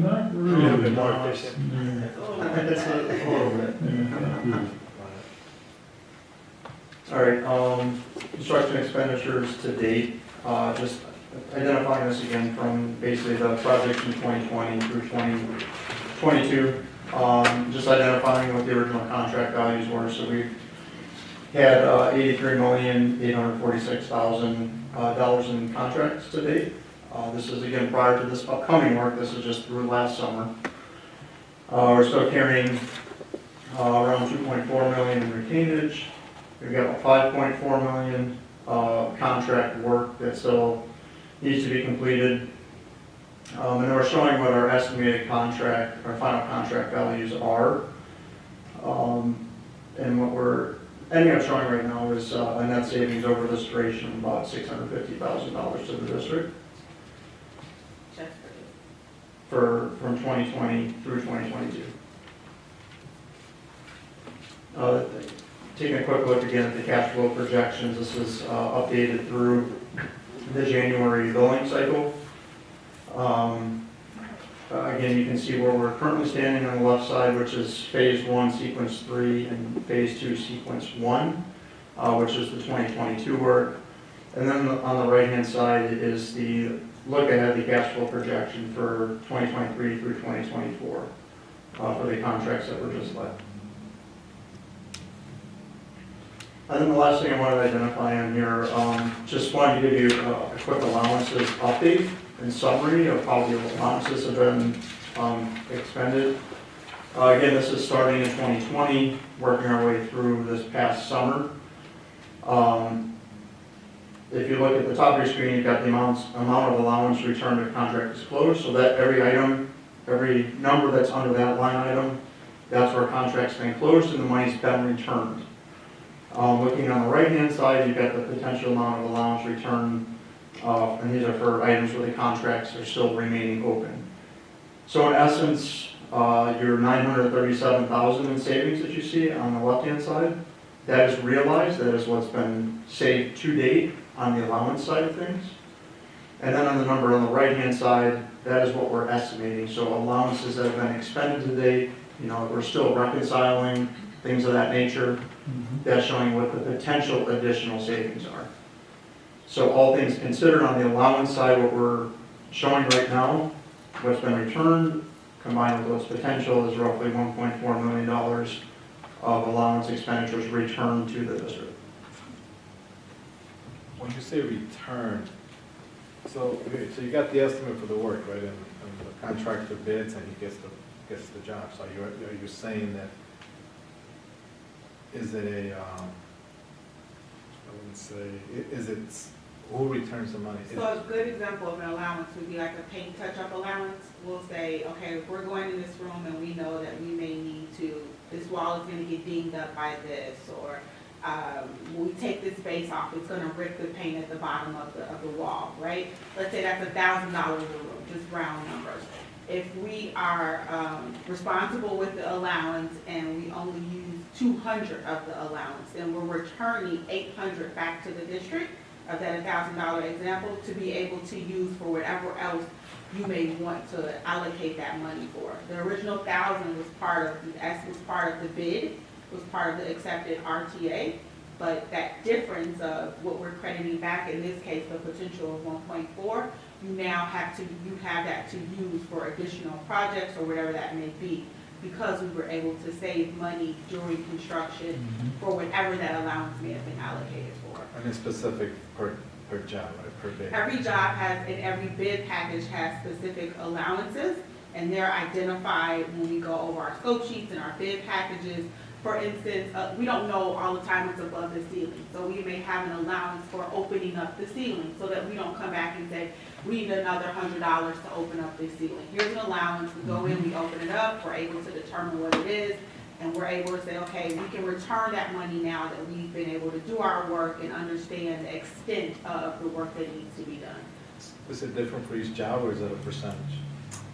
Not A little really. bit more no, efficient. yeah, It's a little bit. yeah, not really. All right, construction expenditures to date, just identifying this again from basically the projects from 2020 through 2022. Just identifying what the original contract values were. So we had $83,846,000 in contracts to date. This is again prior to this upcoming work. This is just through last summer. We're still carrying around $2.4 million in retainage. We've got 5.4 million contract work that still needs to be completed. And then we're showing what our estimated contract, our final contract values are. And what we're ending up showing right now is a net savings over this duration of about $650,000 to the district from 2020 through 2022. Taking a quick look again at the cash flow projections, this is updated through the January billing cycle. Again, you can see where we're currently standing on the left side, which is phase 1, sequence 3, and phase 2, sequence 1, which is the 2022 work. And then on the right-hand side is the look ahead, the cash flow projection for 2023 through 2024 for the contracts that were just left. And then the last thing I wanted to identify on here, just wanted to give you a quick allowances update and summary of how the allowances have been expended. Again, this is starting in 2020, working our way through this past summer. If you look at the top of your screen, you've got the amount of allowance returned if contract is closed, so that every item, every number that's under that line item, that's where contract's been closed and the money's been returned. Looking on the right-hand side, you've got the potential amount of allowance returned, and these are for items where the contracts are still remaining open. So in essence, your $937,000 in savings that you see on the left-hand side, that is realized, that is what's been saved to date on the allowance side of things. And then on the number on the right-hand side, that is what we're estimating. So allowances that have been expended to date, you know, we're still reconciling, things of that nature. That's showing what the potential additional savings are. So all things considered on the allowance side, what we're showing right now, what's been returned, combined with what's potential is roughly $1.4 million of allowance expenditures returned to the district. When you say return, so you got the estimate for the work, right, and the contractor bids and he gets the job. So you're saying that, is it a, I wouldn't say, is it, who returns the money? So a good example of an allowance would be like a paint touch-up allowance. We'll say, okay, if we're going in this room and we know that we may need to, this wall is gonna get dinged up by this, or when we take this base off, it's gonna rip the paint at the bottom of the wall, right? Let's say that's $1,000 a room, just round numbers. If we are responsible with the allowance and we only use 200 of the allowance, then we're returning 800 back to the district of that $1,000 example to be able to use for whatever else you may want to allocate that money for. The original 1,000 was part of the bid, was part of the accepted RTA, but that difference of what we're crediting back, in this case, the potential of 1.4, you have that to use for additional projects or whatever that may be, because we were able to save money during construction for whatever that allowance may have been allocated for. And it's specific per job, right, per bid? Every job has, and every bid package has specific allowances, and they're identified when we go over our scope sheets and our bid packages. For instance, we don't know all the time it's above the ceiling, so we may have an allowance for opening up the ceiling so that we don't come back and say, we need another $100 to open up this ceiling. Here's an allowance, we go in, we open it up, we're able to determine what it is, and we're able to say, okay, we can return that money now that we've been able to do our work and understand the extent of the work that needs to be done. Is it different for each job or is it a percentage?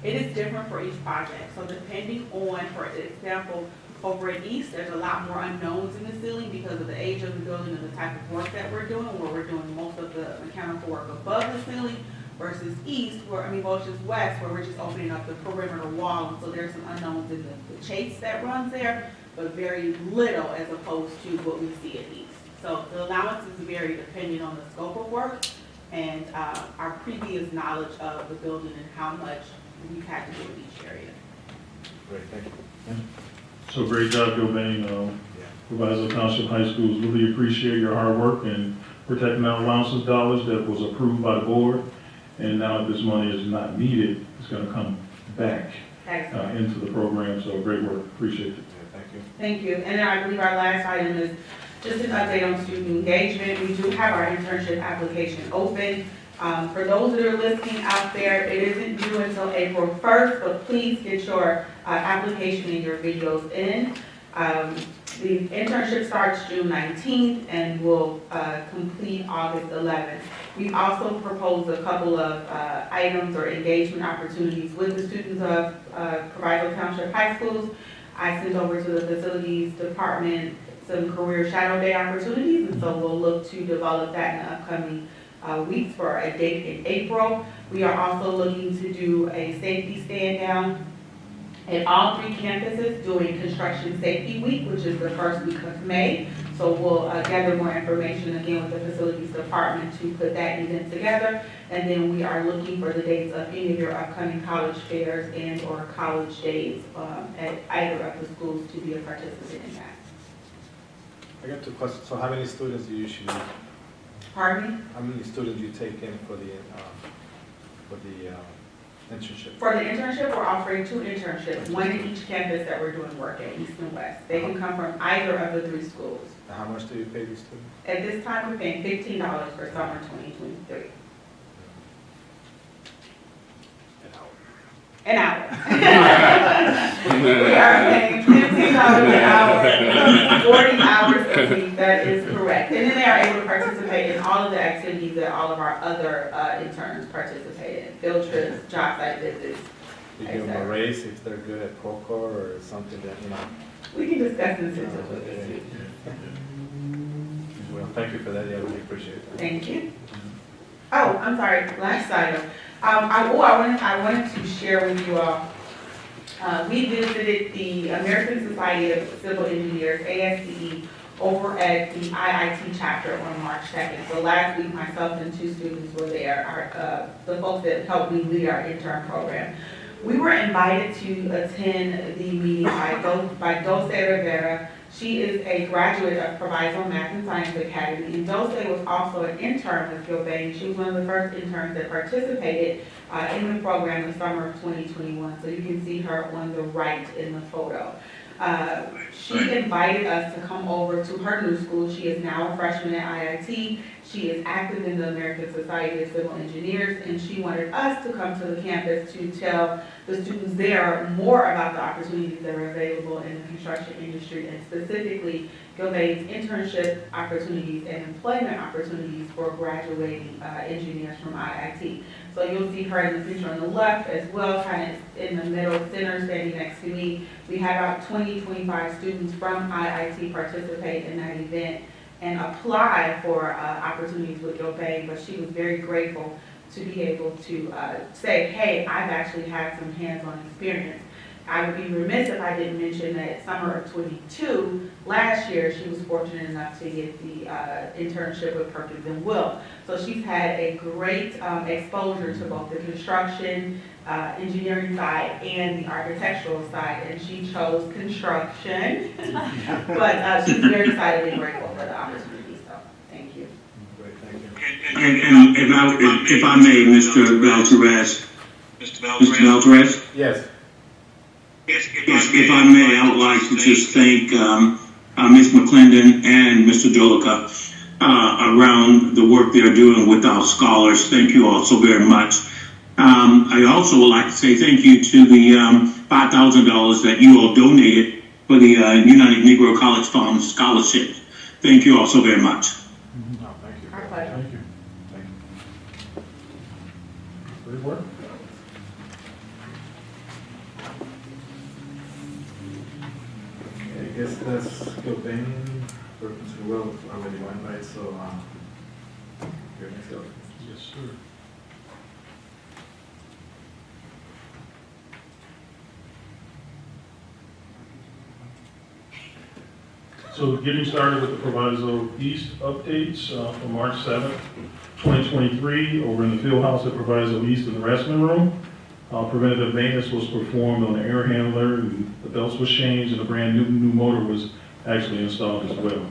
It is different for each project. So depending on, for example, Over at East, there's a lot more unknowns in the ceiling because of the age of the building and the type of work that we're doing, where we're doing most of the mechanical work above the ceiling versus versus West, where we're just opening up the perimeter wall. And so there's some unknowns in the chase that runs there, but very little as opposed to what we see at East. So the allowances vary depending on the scope of work and our previous knowledge of the building and how much we've had to do in each area. Great, thank you. So great job, Gilbane. Proviso Township High Schools really appreciate your hard work and protecting our allowances dollars that was approved by the board. And now that this money is not needed, it's going to come back into the program. So great work, appreciate it. Thank you. Thank you. And then I believe our last item is just an update on student engagement. We do have our internship application open. For those that are listening out there, it isn't due until April 1st, but please get your application and your videos in. The internship starts June 19th and will complete August 11th. We've also proposed a couple of items or engagement opportunities with the students of Proviso Township High Schools. I sent over to the facilities department some career shadow day opportunities, and so we'll look to develop that in the upcoming weeks for a date in April. We are also looking to do a safety stand down at all 3 campuses doing Construction Safety Week, which is the first week of May. So we'll gather more information again with the facilities department to put that event together. And then we are looking for the dates of any of your upcoming college fairs and or college days at either of the schools to be a participant in that. I got 2 questions. So how many students do you usually, Pardon me? how many students do you take in for the internship? For the internship, we're offering 2 internships, one in each campus that we're doing work at, East and West. They can come from either of the 3 schools. And how much do you pay these students? At this time, we're paying $15 for summer 2023. An hour. We are paying $15 an hour, 40 hours a week, that is correct. And then they are able to participate in all of the activities that all of our other interns participate in, field trips, job site visits. You give them a raise if they're good at poker or something that, you know? We can discuss incentives with the students. Well, thank you for that. Yeah, we appreciate it. Thank you. Oh, I'm sorry, last item. I wanted to share with you all, we visited the American Society of Civil Engineers, ASCE, over at the IIT chapter on March 2nd. So last week, myself and 2 students were there, the folks that helped me lead our intern program. We were invited to attend the meeting by Dulce Rivera. She is a graduate of Proviso Math and Science Academy, and Dulce was also an intern with Gilbane. She was one of the first interns that participated in the program in the summer of 2021. So you can see her on the right in the photo. She invited us to come over to her new school. She is now a freshman at IIT. She is active in the American Society of Civil Engineers, and she wanted us to come to the campus to tell the students there more about the opportunities that are available in the construction industry, and specifically Gilbane's internship opportunities and employment opportunities for graduating engineers from IIT. So you'll see her in the picture on the left as well, kind of in the middle center, standing next to me. We had about 25 students from IIT participate in that event and apply for opportunities with Gilbane, but she was very grateful to be able to say, hey, I've actually had some hands-on experience. I would be remiss if I didn't mention that summer of 22, last year, she was fortunate enough to get the internship with Perkins and Will. So she's had a great exposure to both the construction, engineering side and the architectural side, and she chose construction. But she's very excited and grateful for the opportunity, so thank you. Great, thank you. And if I may, Mr. Valtorez. Mr. Valtorez? Yes. Yes, if I may, I would like to just thank Ms. McClendon and Mr. Dolica around the work they're doing with our scholars. Thank you all so very much. I also would like to say thank you to the $5,000 that you all donated for the United Negro College Fund Scholarship. Thank you all so very much. No, thank you. Our pleasure. Thank you. Thank you. Great work. guess that's Gilbane, Perkins Will already went, right? So, your next up. Yes, sir. So getting started with the Proviso East updates from March 7th, 2023, over in the field house at Proviso East in the wrestling room. Preventative maintenance was performed on the air handler, and the belts was changed, and a brand new motor was actually installed as well.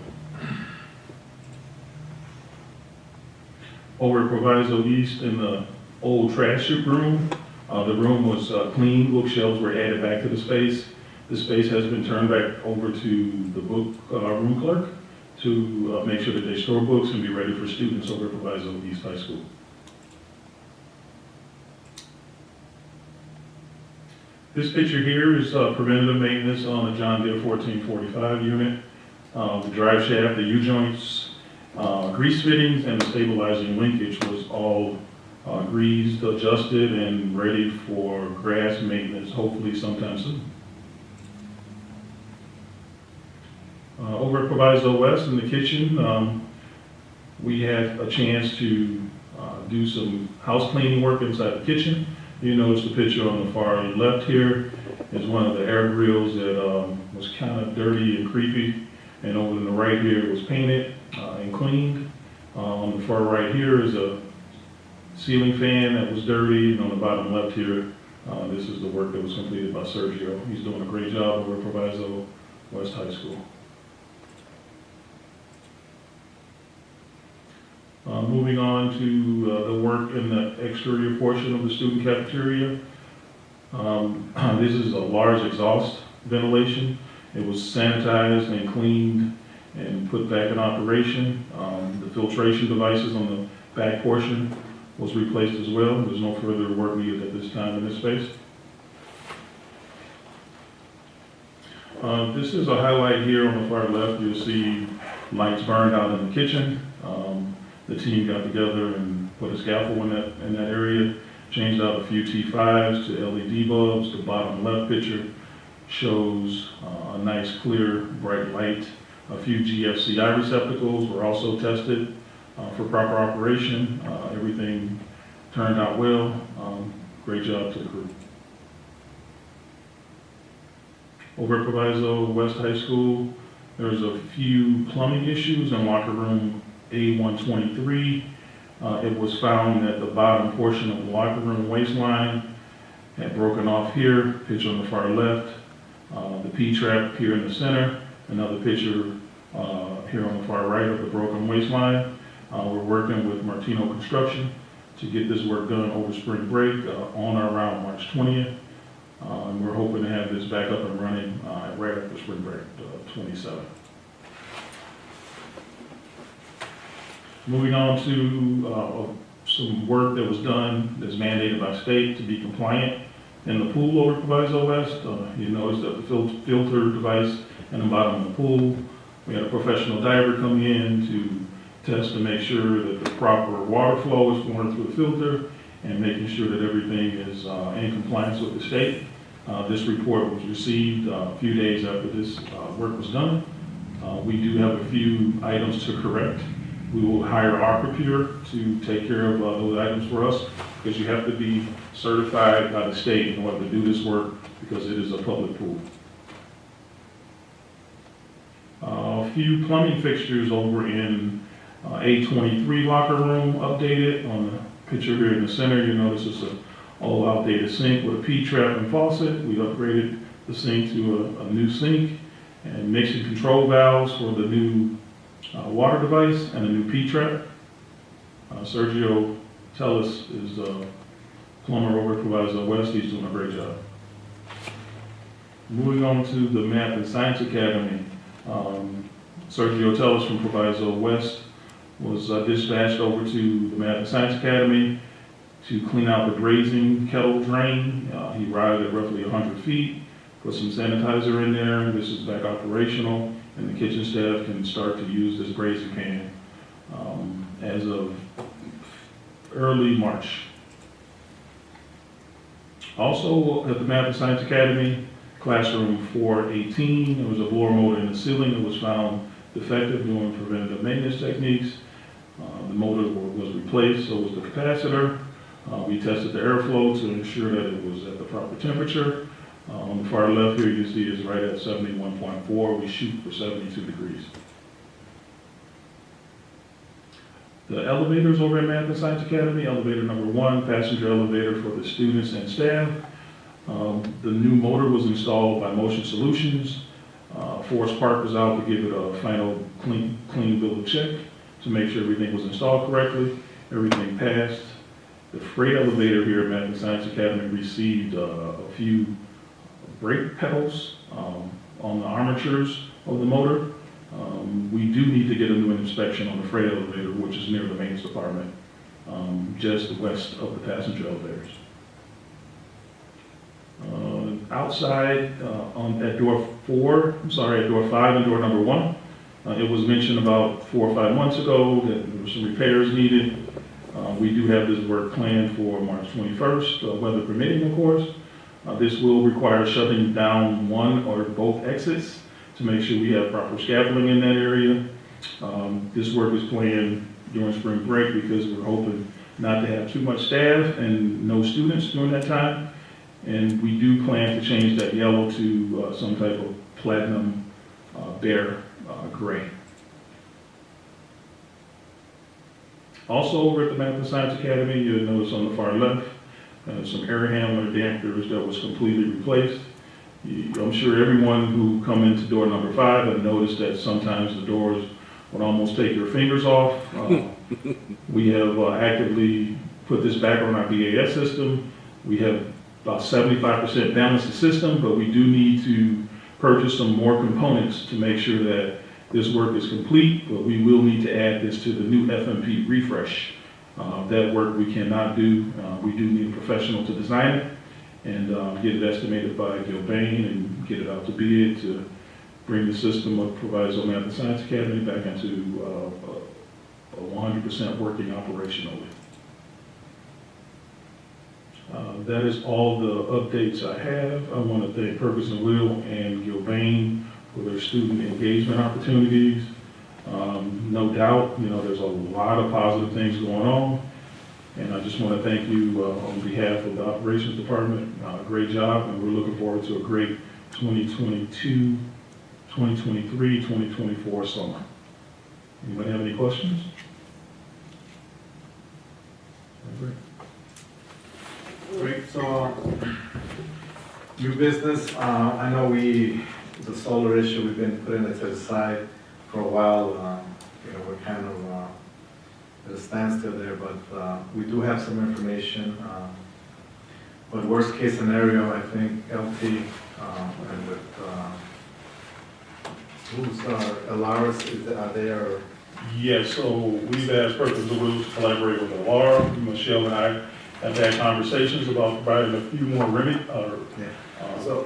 Over at Proviso East in the old trash chute room, the room was cleaned, bookshelves were added back to the space. The space has been turned back over to the book room clerk to make sure that they store books and be ready for students over at Proviso East High School. This picture here is preventative maintenance on the John Deere 1445 unit. The drive shaft, the U-joints, grease fittings, and the stabilizing linkage was all greased, adjusted, and ready for grass maintenance, hopefully sometime soon. Over at Proviso West in the kitchen, we had a chance to do some house cleaning work inside the kitchen. You notice the picture on the far left here is one of the air grills that was kind of dirty and creepy. And over to the right here, it was painted and cleaned. On the far right here is a ceiling fan that was dirty. And on the bottom left here, this is the work that was completed by Sergio. He's doing a great job over at Proviso West High School. Moving on to the work in the exterior portion of the student cafeteria. This is a large exhaust ventilation. It was sanitized and cleaned and put back in operation. The filtration devices on the back portion was replaced as well. There's no further work needed at this time in this space. This is a highlight here on the far left. You'll see lights burned out in the kitchen. The team got together and put a scaffold in that area, changed out a few T5s to LED bulbs. The bottom left picture shows a nice, clear, bright light. A few GFCI receptacles were also tested for proper operation. Everything turned out well. Great job to the crew. Over at Proviso West High School, there's a few plumbing issues in locker room A123. It was found that the bottom portion of the locker room waistline had broken off here, picture on the far left, the P-trap here in the center, another picture here on the far right of the broken waistline. We're working with Martino Construction to get this work done over spring break on or around March 20th. And we're hoping to have this back up and running right after spring break, 27th. Moving on to some work that was done that's mandated by state to be compliant in the pool over Proviso West. You notice that the filter device in the bottom of the pool. We had a professional diver come in to test to make sure that the proper water flow is flowing through the filter and making sure that everything is in compliance with the state. This report was received a few days after this work was done. We do have a few items to correct. We will hire Aquapure to take care of those items for us, because you have to be certified by the state in order to do this work, because it is a public pool. A few plumbing fixtures over in A23 locker room updated. On the picture here in the center, you notice it's an old outdated sink with a P-trap and faucet. We upgraded the sink to a new sink, and mixing control valves for the new water device and a new P-trap. Sergio Tellis is a plumber over at Proviso West. He's doing a great job. Moving on to the Math and Science Academy. Sergio Tellis from Proviso West was dispatched over to the Math and Science Academy to clean out the grazing kettle drain. He arrived at roughly 100 feet, put some sanitizer in there. This is back operational, and the kitchen staff can start to use this grazing pan as of early March. Also at the Math and Science Academy, Classroom 418, there was a blower motor in the ceiling that was found defective during preventative maintenance techniques. The motor was replaced, so was the capacitor. We tested the airflow to ensure that it was at the proper temperature. On the far left here, you see it's right at 71.4. We shoot for 72 degrees. The elevators over at Math and Science Academy, elevator number 1, passenger elevator for the students and staff. The new motor was installed by Motion Solutions. Forest Park was out to give it a final clean bill of check to make sure everything was installed correctly. Everything passed. The freight elevator here at Math and Science Academy received a few brake pedals on the armatures of the motor. We do need to get a new inspection on the freight elevator, which is near the maintenance department, just west of the passenger elevators. Outside at door 5 and door number 1, it was mentioned about 4 or 5 months ago that there were some repairs needed. We do have this work planned for March 21st, weather permitting, of course. This will require shutting down one or both exits to make sure we have proper scaffolding in that area. This work is planned during spring break because we're hoping not to have too much staff and no students during that time. And we do plan to change that yellow to some type of platinum bare gray. Also over at the Math and Science Academy, you'll notice on the far left, some air handler dampers that was completely replaced. I'm sure everyone who come into door number 5 have noticed that sometimes the doors would almost take your fingers off. We have actively put this back on our BAS system. We have about 75% balanced the system, but we do need to purchase some more components to make sure that this work is complete, but we will need to add this to the new FMP refresh. That work we cannot do. We do need a professional to design it and get it estimated by Gilbane and get it out to bid to bring the system of Proviso Math and Science Academy back into a 100% working operationally. That is all the updates I have. I want to thank Purpose and Will and Gilbane for their student engagement opportunities. No doubt, there's a lot of positive things going on. And I just want to thank you on behalf of the operations department. Great job, and we're looking forward to a great 2022, 2023, 2024 summer. Anybody have any questions? Great, so, new business, I know the solar issue, we've been putting it to the side for a while. We're kind of at a standstill there, but we do have some information. But worst case scenario, I think LT and with who's Alaris, are they or? Yes, so we've asked Purpose of Will to collaborate with Laura. Michelle and I have had conversations about providing a few more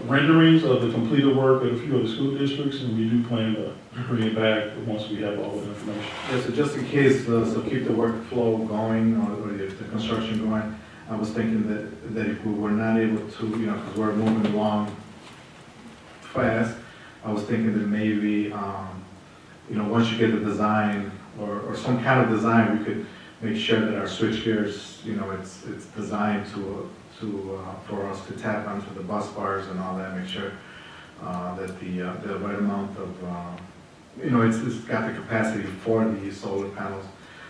renderings of the completed work at a few of the school districts, and we do plan to bring it back once we have all the information. Yeah, so just in case, so keep the workflow going or the construction going, I was thinking that if we were not able to, because we're moving along fast, I was thinking that maybe, once you get the design or some kind of design, we could make sure that our switch gears, it's designed for us to tap onto the bus bars and all that, make sure that the right amount of, it's got the capacity for the solar panels.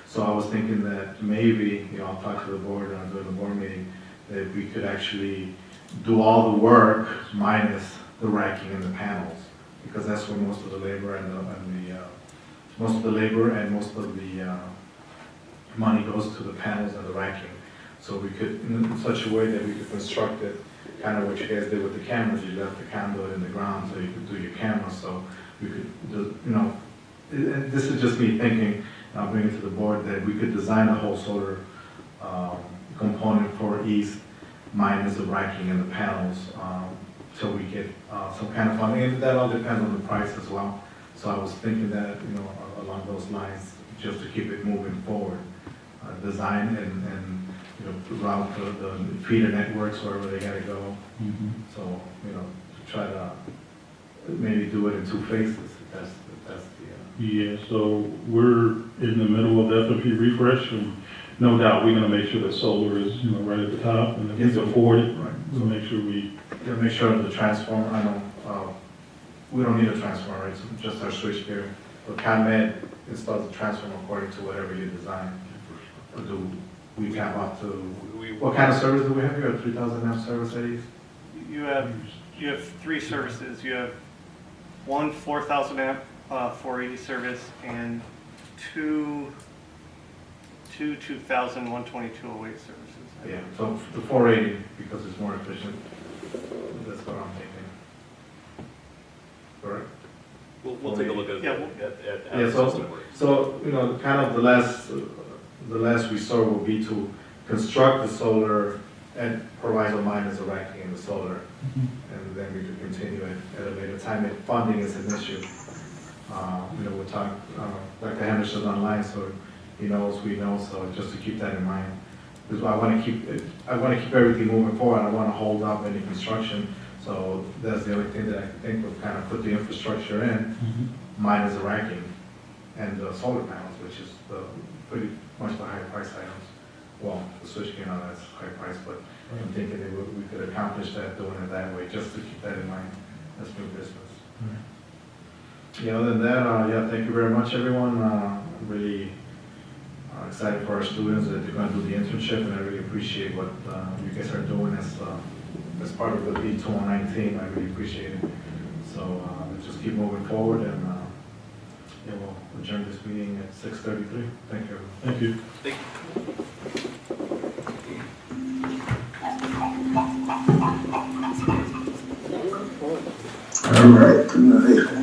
So I was thinking that maybe, I'll talk to the board during the board meeting, that we could actually do all the work minus the racking and the panels, because that's where most of the labor and most of the money goes to the panels and the racking. So we could, in such a way that we could construct it, kind of what you guys did with the cameras. You left the conduit in the ground so you could do your cameras. So we could, do, and this is just me thinking, I'll bring it to the board, that we could design a whole solar component for East minus the racking and the panels till we get some kind of funding. And that all depends on the price as well. So I was thinking that, along those lines, just to keep it moving forward, design and route the feeder networks wherever they got to go. So, to try to maybe do it in 2 phases, if that's the, Yeah, so we're in the middle of the FMP refresh, and no doubt, we're gonna make sure that solar is, you know, right at the top, and if we Yes, can afford it, right. we'll make sure we, to make sure the transformer, I know, we don't need a transformer, right, so just our switchgear. But ComEd installs the transformer according to whatever you design. Or do we cap up to, what kind of service do we have here, 3,000 amp service, Eddie? You have 3 services. You have one 4,000 amp 480 service and two 2,000 12208 services. Yeah, so the 480, because it's more efficient, that's what I'm thinking. Correct? We'll take a look at, Yeah, at how Yeah, the so, system works. so, you know, kind of the last resort will be to construct the solar and Proviso minus the racking in the solar. And then we could continue at a later time if funding is an issue. You know, we'll talk, Dr. Henderson online, so he knows, we know, so just to keep that in mind. Because I want to keep everything moving forward. I don't want to hold up any construction. So that's the only thing that I think will kind of put the infrastructure in, minus the racking and the solar panels, which is pretty much the high price items. Well, the switchgear, now that's high price, but I'm thinking that we could accomplish that doing it that way, just to keep that in mind. That's new business. Yeah, other than that, yeah, thank you very much, everyone. I'm really excited for our students that they're going to do the internship, and I really appreciate what you guys are doing as part of the B219 team. I really appreciate it. So let's just keep moving forward, and yeah, we'll adjourn this meeting at 6:33. Thank you. thank you. All right, good night.